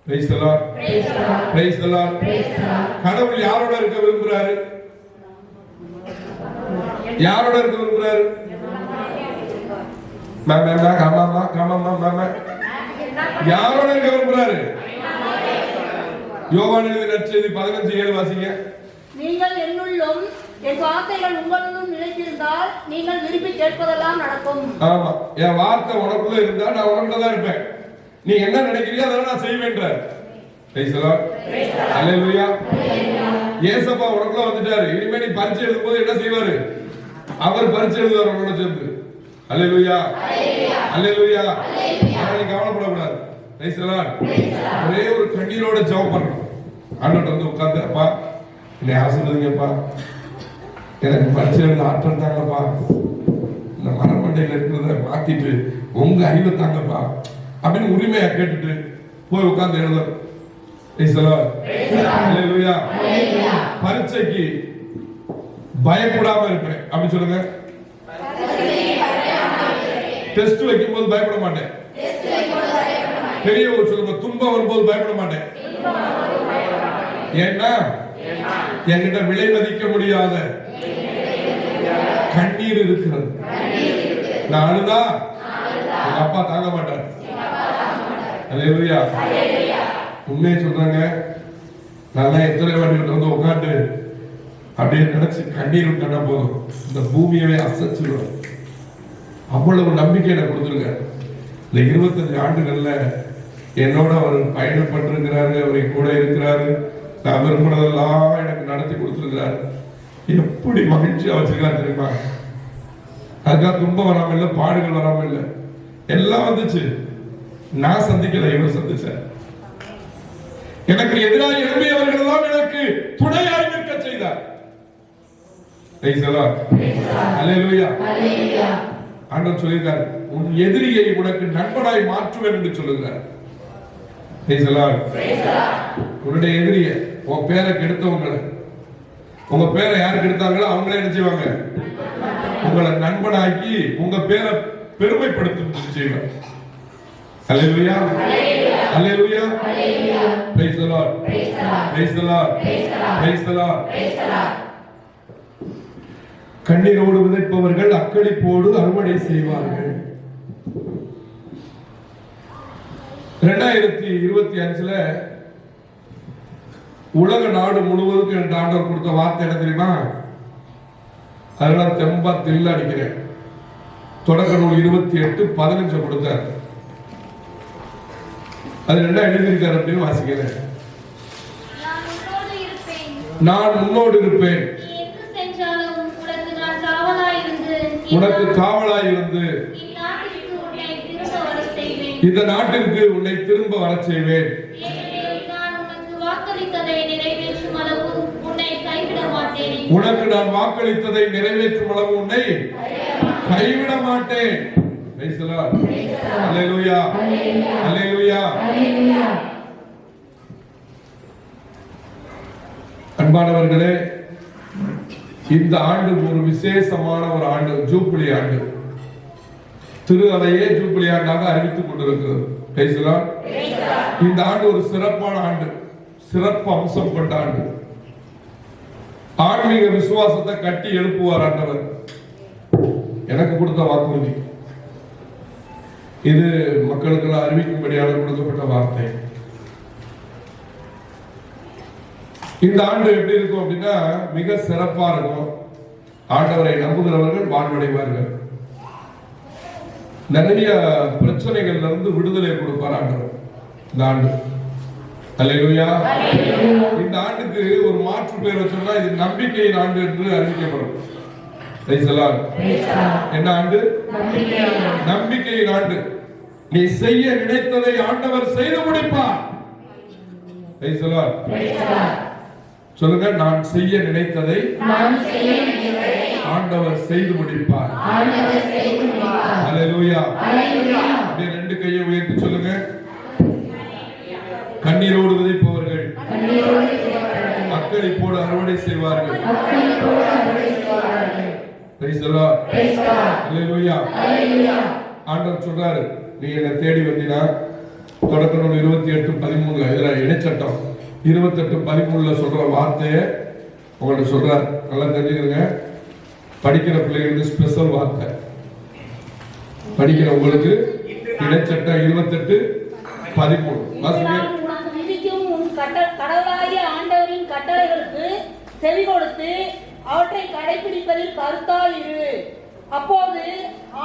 Price the Lord, praise the Lord. கடவுள் யாரோட இருக்க விரும்புறாரு? யாரோட இருக்க விரும்புறாரு? யாரோட இருக்க விரும்புறாரு? யோவான் எழுதிய நற்செய்தி 15:7 வாசிங்க. நீங்கள் என்னுள்ளும் என் வார்த்தைகள் உங்களுள்ளும் நிலைத்திருந்தால் நீங்கள் விரும்பி கேட்பதெல்லாம் நடக்கும். ஆமா, என் வார்த்தை உனக்குள்ள இருந்தா நான் உனக்குள்ள தான் இருப்பேன். நீ என்ன நினைக்கிறியோ அதை நான் செய்வேன்றார். பிரைஸ் தி லார்ட், ஹalleluya. இயேசுப்பா உனக்குள்ள வந்துட்டாரு. இனிமே நீ பரீட்சை எழுதும்போது என்ன செய்வாரு? அவர் பரீட்சை எழுதுவார் உன்னோட சேர்ந்து. அல்லேலூயா அல்லேலூயா. நீ கவலைப்படக்கூடாது. Praise the Lord. ஒரே ஒரு கண்ணீரோட ஜெபம் பண்ணணும். ஆண்டவர்ட்ட வந்து உட்கார்ந்து, அப்பா என்னை ஆசீர்வதிங்கப்பா, எனக்கு பரிச்சையில் ஆற்றல் தாங்கப்பா, இந்த மரமண்டையில் இருக்கிறத மாத்திட்டு உங்க அறிவை தாங்கப்பா அப்படின்னு உரிமையா கேட்டுட்டு போய் உட்கார்ந்து எழுதணும். Praise the Lord. அல்லேலூயா. பரீட்சைக்கு பயப்படாம இருப்பேன் அப்படி சொல்லுங்க. டெஸ்ட் வைக்கும் போது பயப்பட மாட்டேன். பெரியவங்க சொல்லுங்க, துன்பம் வரும்போது பயப்பட மாட்டேன். ஏன்னா என்கிட்ட விலை மதிக்க முடியாத கண்ணீர் இருக்கிறது. நான் அழுதா எங்க அப்பா தாங்க மாட்டார். அல்லேலூயா. உண்மையை சொல்றாங்க. நல்லா எத்தனை வாட்டி வந்து உட்காந்து அப்படியே நினைச்சு கண்ணீர் விட்டா போதும், இந்த பூமியவே அசைச்சிடும். அவ்வளவு நம்பிக்கை எனக்கு கொடுத்துருங்க. இந்த 25 ஆண்டுகள்ல என்னோட அவர் பயணப்பட்டிருக்கிறாரு, அவரை கூட இருக்கிறாரு, நான் விரும்பினதெல்லாம் எனக்கு நடத்தி கொடுத்துருக்கிறாரு. எப்படி மகிழ்ச்சியா வச்சிருக்காரு தெரியுமா? அதுக்காக துன்பம் வராம இல்லை, பாடுகள் வராம இல்லை, எல்லாம் வந்துச்சு. நான் சந்திக்கல, இவர் சந்திச்சார். எனக்கு எதிராக எழுப்பியவர்கள் எல்லாம் எனக்கு துணையாய் நிற்க செய்தார். அல்லேலூயா. ஆண்டவர் சொல்லியிருக்கார், உன் எதிரியை உனக்கு நண்பனாய் மாற்றுவேன் என்று சொல்லுகிறார். உன்னுடைய எதிரிய, உன் பேரை கெடுத்தவங்களை, உங்க பேரை யாரு கெடுத்தாங்களோ அவங்களே என்ன செய்வாங்க? உங்களை நண்பனாக்கி உங்க பேரை பெருமைப்படுத்த செய்வார். Hallelujah hallelujah. Praise the Lord praise the Lord praise the Lord. கண்ணீரோடு விதைப்பவர்கள் அக்களிப்போடு அறுவடை செய்வார்கள். 2025ல உலக நாடு முழுவதுக்கும் எனக்கு ஆண்டவர் கொடுத்த வார்த்தை என்ன தெரியுமா? அதெல்லாம் தெம்பா தில்ல அடிக்கிறேன். தொடக்க நூல் 28:15 கொடுத்தார். அது என்ன எழுதியிருக்காரு அப்படின்னு வாசிக்கிறேன். நான் உன்னோடு இருப்பேன், உனக்கு காவலாய் இருந்து இந்த நாட்டிற்கு உன்னை திரும்ப வரச் செய்வேன். உனக்கு நான் வாக்களித்ததை நிறைவேற்றும் அளவு உன்னை கைவிட மாட்டேன். அல்லேலூயா அல்லேலூயா. அன்பானவர்களே, இந்த ஆண்டு ஒரு விசேஷமான ஒரு ஆண்டு, ஜூபிலி ஆண்டு. திரு அவையே ஜூபிலி ஆண்டாக அறிவித்துக் கொண்டிருக்கிறது. இந்த ஆண்டு ஒரு சிறப்பான ஆண்டு, சிறப்பு அம்சம் கொண்ட ஆண்டு. ஆன்மீக விசுவாசத்தை கட்டி எழுப்புவார் ஆண்டவர். எனக்கு கொடுத்த வாக்குறுதி இது, மக்களுக்கு அறிவிக்கும்படியாக கொடுக்கப்பட்ட வார்த்தை. இந்த ஆண்டு எப்படி இருக்கும் அப்படின்னா மிக சிறப்பா இருக்கும். ஆண்டவரை நம்புகிறவர்கள் வாழ்வடைவார்கள். நிறைய பிரச்சனைகள்ல இருந்து விடுதலை கொடுப்பார் ஆண்டவர் இந்த ஆண்டு. அல்லேலூயா. இந்த ஆண்டுக்கு ஒரு மாற்று பெயர் வச்சோம்னா இது நம்பிக்கையின் ஆண்டு என்று அறிவிக்கப்படும். என்ன ஆண்டு? நம்பிக்கையின் ஆண்டு. நீ செய்ய நினைத்ததை ஆண்டவர் செய்து முடிப்பார். சொல்லுங்க, நான் செய்ய நினைத்ததை ஆண்டவர் செய்து முடிப்பார். அல்லேலூயா. அப்படியே ரெண்டு கையை உயர்த்தி சொல்லுங்க. கண்ணீரோடு விதைப்பவர்கள் அக்களிப்போடு அறுவடை செய்வார்கள். அல்லேலூயா. ஆண்டவர் சொல்றாரு, நீ என்னை தேடி வந்தீனா, தொடக்க நூல் 28:13 இதுல இணைச்சட்டம் 28:13 சொல்ற வார்த்தையை உங்கள்ட்ட சொல்றார். நல்லா தெரிஞ்சுக்கிறீங்க. படிக்கிற பிள்ளைகளுக்கு ஸ்பெஷல் வார்த்தை, படிக்கிற உங்களுக்கு இணைச்சட்டம் 28:13. கடவுளாகிய ஆண்டவரின் கட்டளைகளுக்கு செவி கொடுத்து அவற்றை கடைபிடிப்பதில் கருத்தால் இரு. அப்போது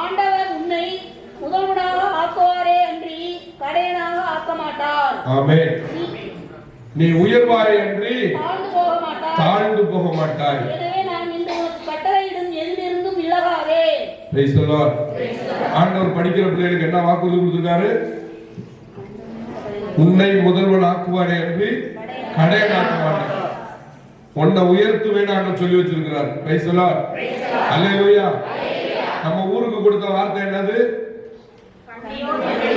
ஆண்டவர் உன்னை முதல்வனாக ஆக்குவாரே அன்றி கடையனாக ஆக்க மாட்டார். ஆமென். நீ உயர்வாய் அன்றி தாழ்ந்து போக மாட்டாய். எனவே நான் இன்று உனக்கு கட்டளையிடும் எதிலிருந்தும் விலகாதே. Praise the Lord. ஆண்டவர் படிக்கிற பிள்ளைகளுக்கு என்ன வாக்குறுதி கொடுத்திருக்காரு? உன்னை முதல்வன் ஆக்குவானே என்று கடையனாக்க மாட்டேன், உன்னை உயர்த்துவேன் ஆண்டவர் சொல்லி வச்சிருக்கிறார். Praise the Lord. அல்லேலூயா. நம்ம ஊருக்கு கொடுத்த வார்த்தை என்னது?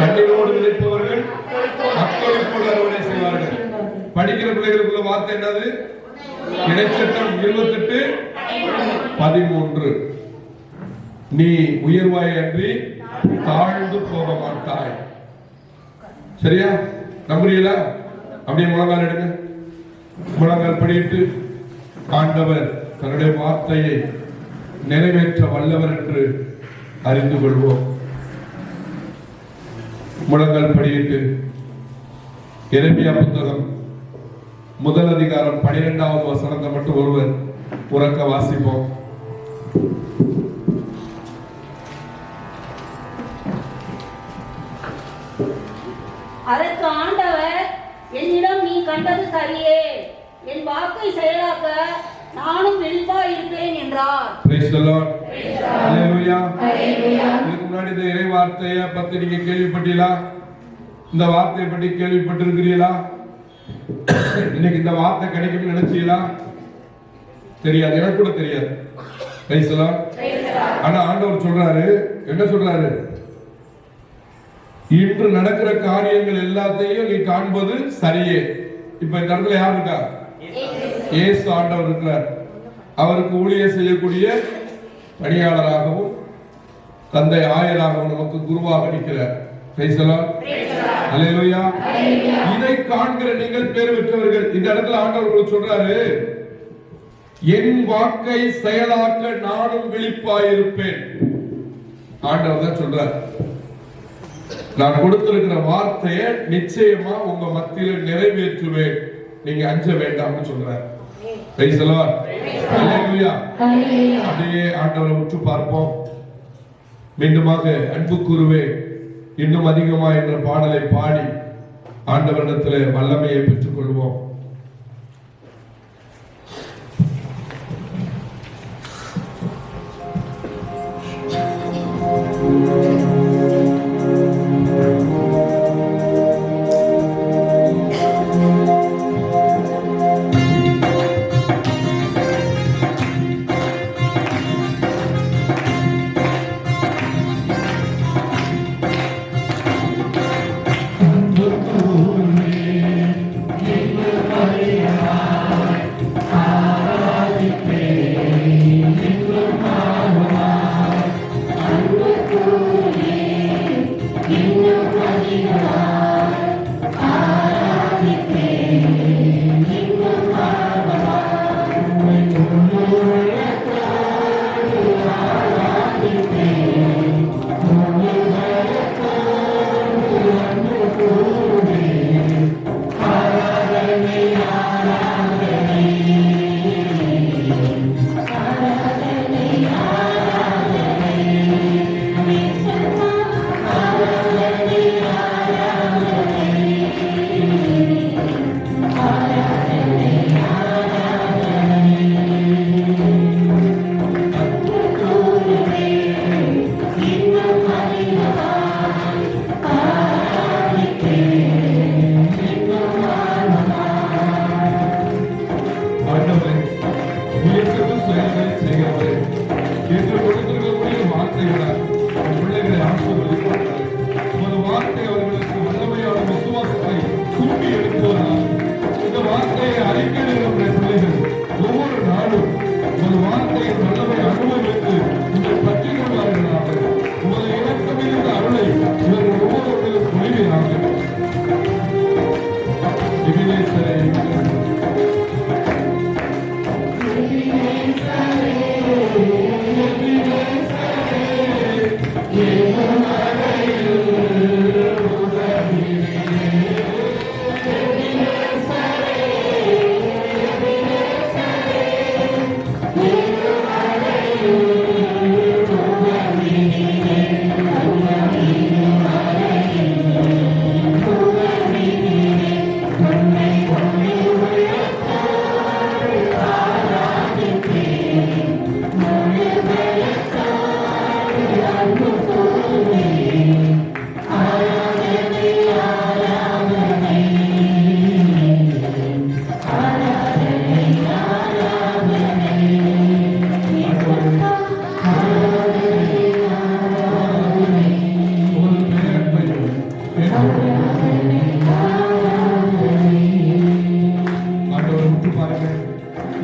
கண்ணீரோடு விதைப்பவர்கள் அக்களிப்போடு அறுவடை செய்வார்கள். படிக்கிற பிள்ளைகளுக்குள்ள வார்த்தை என்னது? இடைச்சட்டம் 28:13. நீ உயர்வாய் அன்றி தாழ்ந்து போக மாட்டாய். சரியா? நம்புறீங்களா? அப்படியே முழங்கால் எடுங்க. முழங்கால் படிட்டு ஆண்டவர் தன்னுடைய வார்த்தையை நிறைவேற்ற வல்லவர் என்று அறிந்து கொள்வோம். முழங்கால் படியிட்டு எரேமியா புத்தகம் 1 அதிகாரம் 12வது வசனத்தை மட்டும் ஒருவர் உறக்க வாசிப்போம். அதற்கு ஆண்டவர், என்னிடம் நீ கண்டது சரியே, என் வாக்கை செயலாக்க நானும் விழிப்பாய் இருப்பேன் என்றார். Praise the Lord. Hallelujah. இதுக்கு முன்னாடி இந்த இறை வார்த்தையை பத்தி நீங்க கேள்விப்பட்டீங்களா? இந்த வார்த்தையை பற்றி கேள்விப்பட்டிருக்கிறீங்களா? இன்னைக்கு இந்த வார்த்தை கிடைக்கும்னு நினைச்சீங்களா? தெரியாது, எனக்கு கூட தெரியாது. Praise the Lord. ஆனா ஆண்டவர் சொல்றாரு, என்ன சொல்றாரு? இன்று நடக்கிற காரியங்கள் எல்லாத்தையும் நீ காண்பது சரியே. இப்ப இந்த இடத்துல யார் இருக்கா? இயேசு ஆண்டவர் இருக்கிறார். அவருக்கு ஊழியம் செய்யக்கூடிய பணியாளராகவும் தந்தை ஆயராகவும் நமக்கு குருவாக நிற்கிறார். Praise the Lord. அல்லேலூயா. இதை காண்கிற நீங்கள் பேர் பெற்றவர்கள். இந்த இடத்துல ஆண்டவர் உங்களுக்கு சொல்றாரு, என் வாக்கை செயலாக்க நானும் விழிப்பாயிருப்பேன். ஆண்டவர் தான் சொல்றார், நான் கொடுத்திருக்கிற வார்த்தையை நிச்சயமா உங்க மத்தியில நிறைவேற்றுவேன், நீங்க அஞ்ச வேண்டாம்னு சொல்றார். Praise the Lord. Hallelujah. அப்படியே ஆண்டவரை உற்று பார்ப்போம். மீண்டுமாக அன்பு கூறுவே இன்னும் அதிகமா என்ற பாடலை பாடி ஆண்டவரிடத்தில் வல்லமையை பெற்றுக் கொள்வோம். Amen.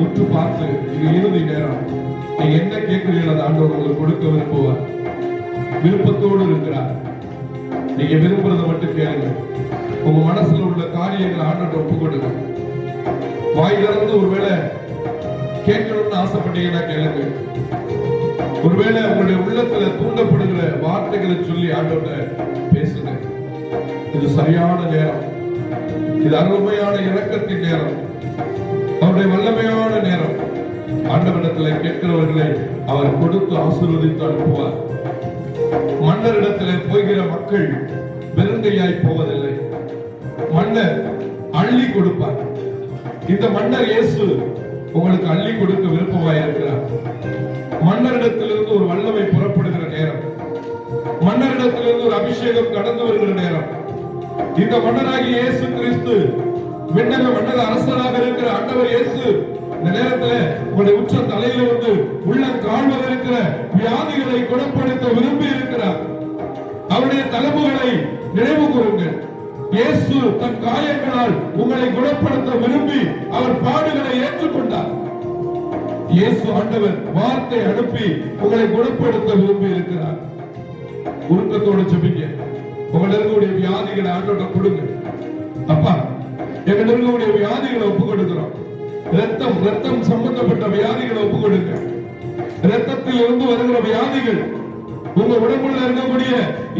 உற்று பார்த்து இது இறுதி நேரம், நீங்க என்ன கேட்கிறீர்கள் அதை ஆண்டவர் உங்களுக்கு கொடுக்க விரும்புவார். விருப்பத்தோடு இருக்கிறார். நீங்க விரும்புறதை மட்டும் கேளுங்க. உங்க மனசுல உள்ள காரியங்களை ஆண்டவர்கிட்ட ஒப்பு கொடுங்க. வாய் திறந்து ஒருவேளை கேட்கணும்னு ஆசைப்பட்டீங்கன்னா கேளுங்க. ஒருவேளை உங்களுடைய உள்ளத்துல தூண்டப்படுகிற வார்த்தைகளை சொல்லி ஆண்டவர்கிட்ட பேசுங்க. இது சரியான நேரம். இது அருமையான இரக்கத்தின் நேரம், அவருடைய வல்லமையான நேரம். ஆண்டவரிடத்தில் கேட்கிறவர்களை அவர் கொடுத்து ஆசீர்வதித்து அனுப்புவார். மன்னரிடத்திலே போகிற மக்கள் வெறுங்கையாய் போவதில்லை. மன்னர் அள்ளி கொடுப்பார். இந்த மன்னர் இயேசு உங்களுக்கு அள்ளி கொடுக்க விருப்பமாய் இருக்கிறார். மன்னரிடத்திலிருந்து ஒரு வல்லமை புறப்படுகிற நேரம், மன்னரிடத்திலிருந்து ஒரு அபிஷேகம் கடந்து வருகிற நேரம். இந்த மன்னராகிய இயேசு கிறிஸ்து, விண்ணக மன்னர் அரசராக இருக்கிற ஆண்டவர் இயேசு இந்த நேரத்தில் உங்களுடைய உச்ச தலையில வந்து உள்ள கால்வர இருக்கிற வியாதிகளை குணப்படுத்த விரும்பி இருக்கிறார். அவருடைய தழும்புகளை நினைவு கூறுங்கள். இயேசு தன் காயங்களால் உங்களை குணப்படுத்த விரும்பி அவர் பாடுகளை ஏற்றுக்கொண்டார். இயேசு ஆண்டவர் வார்த்தை அனுப்பி உங்களை குணப்படுத்த விரும்பி இருக்கிறார். உருக்கத்தோடு ஜெபிங்க. உங்கள் இருக்கக்கூடிய வியாதிகளை ஆண்டவர்கிட்ட கொடுங்க. அப்பா, எங்கள் இருக்கக்கூடிய வியாதிகளை ஒப்பு கொடுக்கிறோம். ரத்தம் சம்பந்தப்பட்ட வியாதிகளை ஒப்பு கொடுங்க. ரத்தத்தில் இருந்து வருகிற வியாதிகள், உங்க உடம்புல இருக்கக்கூடிய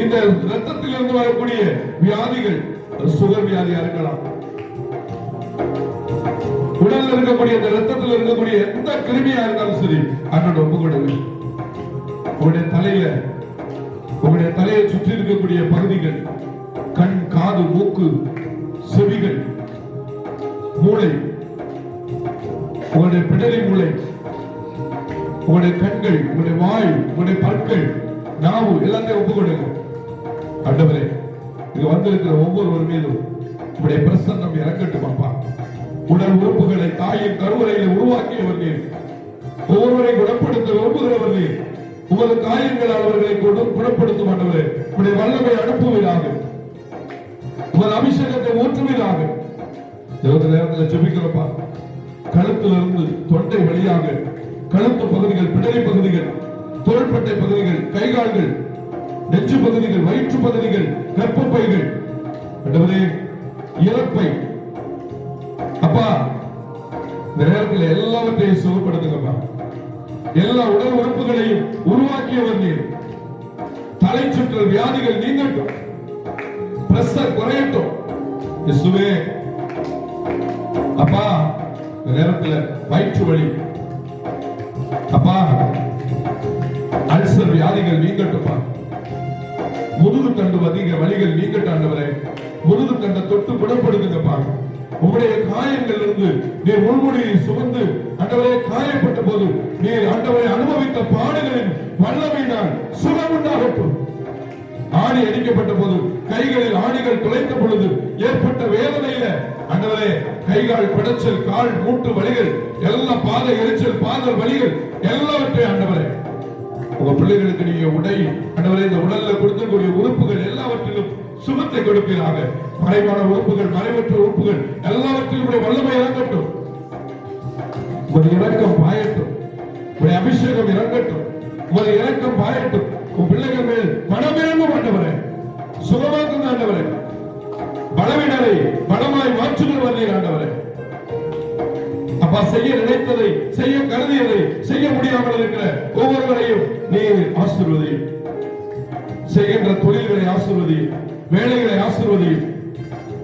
இந்த ரத்தத்தில் இருந்து வரக்கூடிய வியாதிகள், சுகர் வியாதியா இருக்கலாம், உடல்ல இருக்கக்கூடிய இந்த ரத்தத்தில் இருக்கக்கூடிய எந்த கிருமியா இருந்தாலும் சரி, ஆண்டவர்கிட்ட ஒப்பு கொடுங்க. உங்களுடைய தலையை சுற்றி இருக்கக்கூடிய பகுதிகள், கண், காது, மூக்கு, செவிகள், மூளை, உங்களுடைய பிடரி மூளை, உங்களுடைய கண்கள், உங்களுடைய வாய், உங்களுடைய பற்கள், நாவு எல்லாத்தையும் ஒப்பு கொடுங்க. ஆண்டவரே, இங்க வந்திருக்கிற ஒவ்வொருவர் மீதும் உங்களுடைய பிரசன்னம் இறக்கட்டும். அப்பா, உடல் உறுப்புகளை தாயின் கருவறையில் உருவாக்கியவர் நீர். ஒவ்வொருவரை குணப்படுத்த விரும்புகிறவர் நீர். உமது காயங்களால் அவர்களை குணப்படுத்தும் ஆண்டவரே, உங்களுடைய வல்லமை அனுப்புவீராக, உமது அபிஷேகத்தை ஊற்றுவீராக. நேரத்தில் ஜெபிக்கிறப்பா, கழுத்திலிருந்து தொண்டை வழியாக கழுத்து பகுதிகள், பிடரி பகுதிகள், தோள்பட்டை பகுதிகள், கைகால்கள், நெஞ்சு பகுதிகள், வயிற்று பகுதிகள், கர்ப்பப்பைகள், இறப்பை, அப்பா இந்த நேரத்தில் எல்லாவற்றையும் சுகப்படுத்துங்கப்பா. எல்லா உடல் உறுப்புகளையும் உருவாக்கியவர் நீர். தலை சுற்றல் வியாதிகள் நீங்கட்டும், பிரஷர் குறையட்டும். இயேசுவே, அப்பா இந்த நேரத்தில் வயிற்று வலி, அப்பா அல்சர் வியாதிகள் நீங்கட்டும்பா. முதுகு தண்டு அதிக வலிகள் நீங்கட்டும் ஆண்டவரே. முதுகு தண்டை தொட்டு குணப்படுத்துங்கப்பா. உங்களுடைய காயங்கள் இருந்து நீர் முள்முடியை சுமந்து ஆண்டவரே காயப்பட்ட போது நீர் ஆண்டவரை அனுபவித்த பாடுகளின் வல்லமையினால் சுகம் உண்டாகட்டும். ஆணி அடிக்கப்பட்ட போது கைகளில் ஆணிகள் துளைத்த பொழுது ஏற்பட்ட வேதனையில ஆண்டவரே கைகால் பிடச்சல், கால் மூட்டு வலிகள், எல்லா பாத எரிச்சல், பாதல் வலிகள் எல்லாவற்றையும் ஆண்டவரே உங்க பிள்ளைகளுக்கு நீங்க உடை ஆண்டவரே இந்த உடல்ல கொடுக்கக்கூடிய உறுப்புகள் எல்லாவற்றிலும் சுகத்தை கொடுப்பீராக. மறைவான உறுப்புகள், மறைவற்ற உறுப்புகள் எல்லாவற்றிலும் வல்லமை இறங்கட்டும். உங்களுடைய இரக்கம் பாயட்டும், உங்களுடைய அபிஷேகம் இறங்கட்டும், உங்களுடைய இரக்கம் பாயட்டும். உன் பிள்ளைகள் மேல் மனமிறங்கும் ஆண்டவரே, சுகமாக்கும் ஆண்டவரே, பலவீனரை பலமாய் மாற்றுகிறவரே ஆண்டவரே. அப்பா, செய்ய நினைத்ததை, செய்ய கருதியதை செய்ய முடியாமல் இருக்கிற ஒவ்வொருவரையும் நீர் ஆசீர்வதியும். செய்கின்ற தொழில்களை ஆசீர்வதியும், வேலைகளை ஆசீர்வதியும்,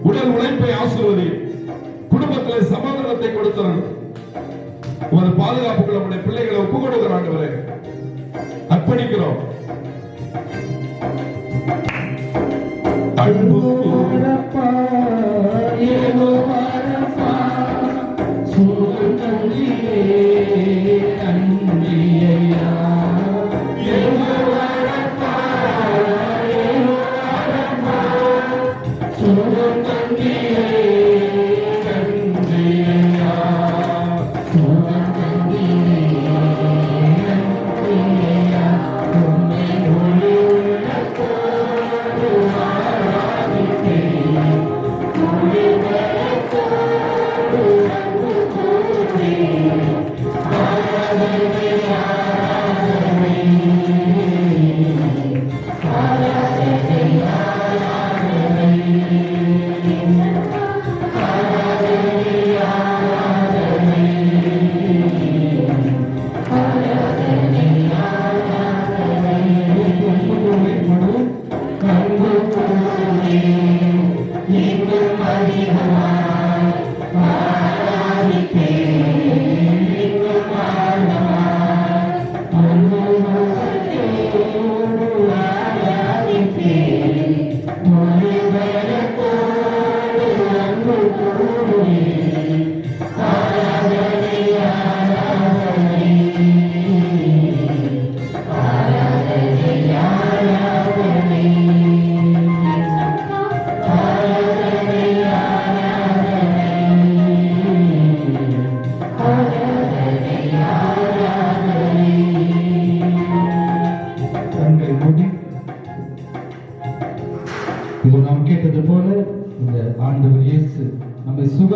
உடல் உழைப்பை ஆசீர்வதியும், குடும்பத்தில் சமாதானத்தை கொடுத்தரணும். உமது பாதுகாப்புகள் நம்முடைய பிள்ளைகளை ஒப்புக் கொடுக்கிற ஆண்டவரே அர்ப்பணிக்கிறோம். அன்பு சுகம்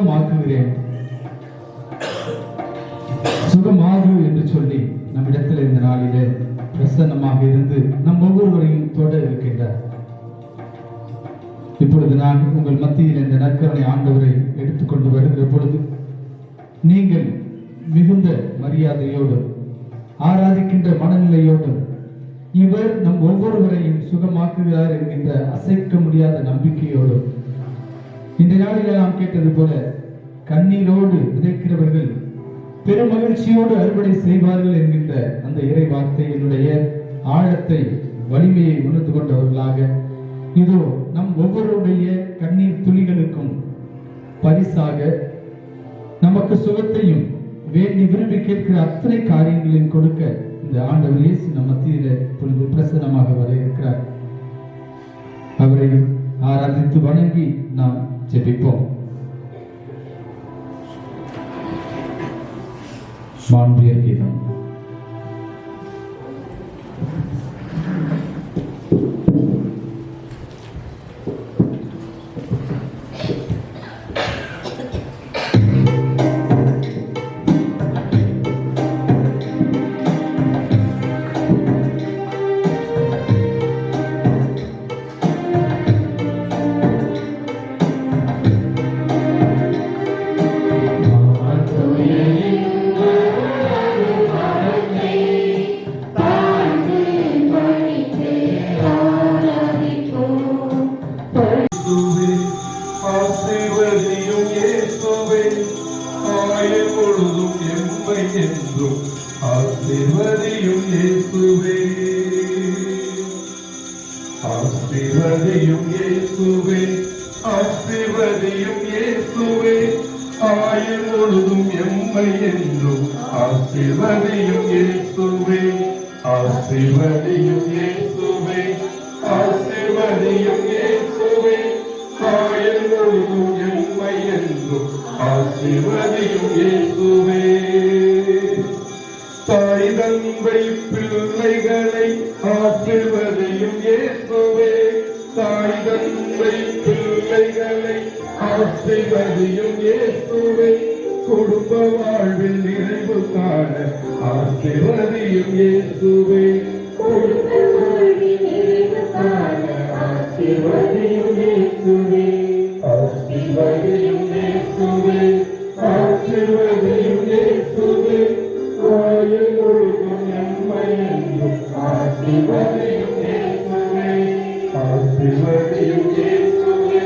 சுகமாக்குகிறேன், சுகமாகு என்று சொல்லி நம்மிடத்தில் இந்த நாளிலே பிரசன்னமாக இருந்து நம் ஒவ்வொருவரையும் தொட இருக்கின்றார். இப்பொழுது நான் உங்கள் மத்தியில் இந்த நற்கருணை ஆண்டவரை எடுத்துக்கொண்டு வருகிற பொழுது நீங்கள் மிகுந்த மரியாதையோடு ஆராதிக்கின்ற மனநிலையோடு இவர் நம் ஒவ்வொருவரையும் சுகமாக்குகிறார் என்கின்ற அசைக்க முடியாத நம்பிக்கையோடு இந்த நாளில் நாம் கேட்டது போல கண்ணீரோடு விதைக்கிறவர்கள் பெருமகிழ்ச்சியோடு அறுவடை செய்வார்கள் என்கின்ற அந்த இறை வார்த்தையினுடைய ஆழத்தை வலிமையை உணர்ந்து கொண்டவர்களாக இதோ நம் ஒவ்வொருடைய கண்ணீர் துளிகளுக்கும் பரிசாக நமக்கு சுகத்தையும் வேண்டி விரும்பி கேட்கிற அத்தனை காரியங்களையும் கொடுக்க இந்த ஆண்டவர் இயேசு நம் மத்தியிலே இப்பொழுது பிரசன்னமாக வர இருக்கிறார். அவரை ஆராதித்து வணங்கி நாம் ஜெபிப்போம். மாண்பியர் கீதம். ஆசீர்வதியும் இயேசுவே, ஆயுள் முழுதும் எம்மை என்றும் ஆசீர்வதியும் இயேசுவே, ஆசீர்வதியும் இயேசுவே, ஆசீர்வதியும் இயேசுவே, ஆயுள் முழுதும் எம்மை என்றும் ஆசீர்வதியும் இயேசுவே, ஆசீர்வதியும் இயேசுவே, ஆசீர்வதியும் இயேசுவே, ஆயுள் முழுதும் எம்மை என்றும் ஆசீர்வதியும் இயேசுவே. தாய் தந்தை பிள்ளைகளை ஆசீர்வதியும் இயேசுவே, தாய் தந்தை பிள்ளைகளை ஆசீர்வதியும் இயேசுவே, குடும்ப வாழ்வில் நிறைவு காண ஆசீர்வதியும் இயேசுவே, குடும்ப வாழ்வில் நிறைவு காண ஆசீர்வதியும் இயேசுவே, ஆசீர்வதியும் இயேசுவே, ஆசீர்வதியும் இயேசுவே, ஆயுள் முழுதும் எம்மை என்றும் ஆசீர்வதியும் இயேசுவே, ஆசீர்வதியும் இயேசுவே,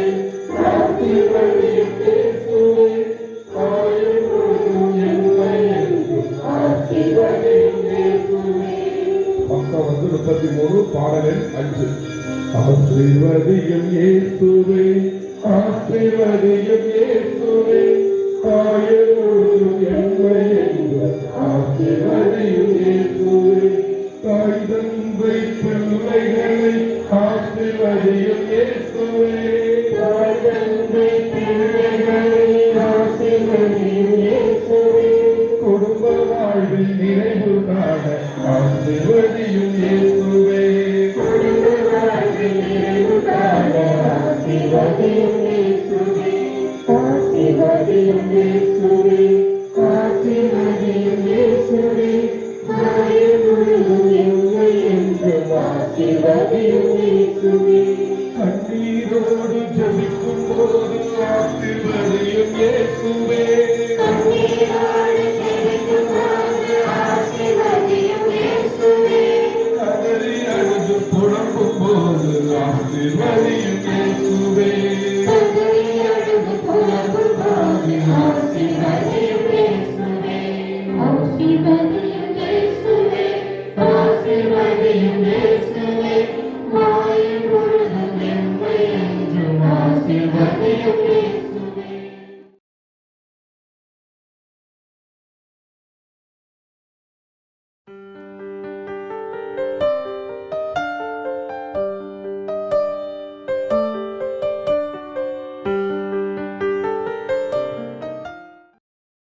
ஆசீர்வதியும் இயேசுவே, ஆயுள் முழுதும் எம்மை என்றும் ஆசீர்வதியும் இயேசுவே. பக்கம் 33 பாடல் 5. ஆசீர்வதியும் இயேசுவே, ஆசீர்வதியும் இயேசுவே, ஆயுள் முழுதும் எம்மை என்றும் ஆசீர்வதியும் இயேசுவே, தாய் தந்தை பிள்ளைகளை ஆசீர்வதியும் இயேசுவே, தாய் தந்தை பிள்ளைகளை ஆசீர்வதியும் இயேசுவே, குடும்ப வாழ்வில் நிறைவு காண ஆசீர்வதியும் இயேசுவே, குடும்ப வாழ்வில் நிறைவு காண ஆசீர்வதியும் இயேசுவே, ஆசீர்வதியும் இயேசுவே.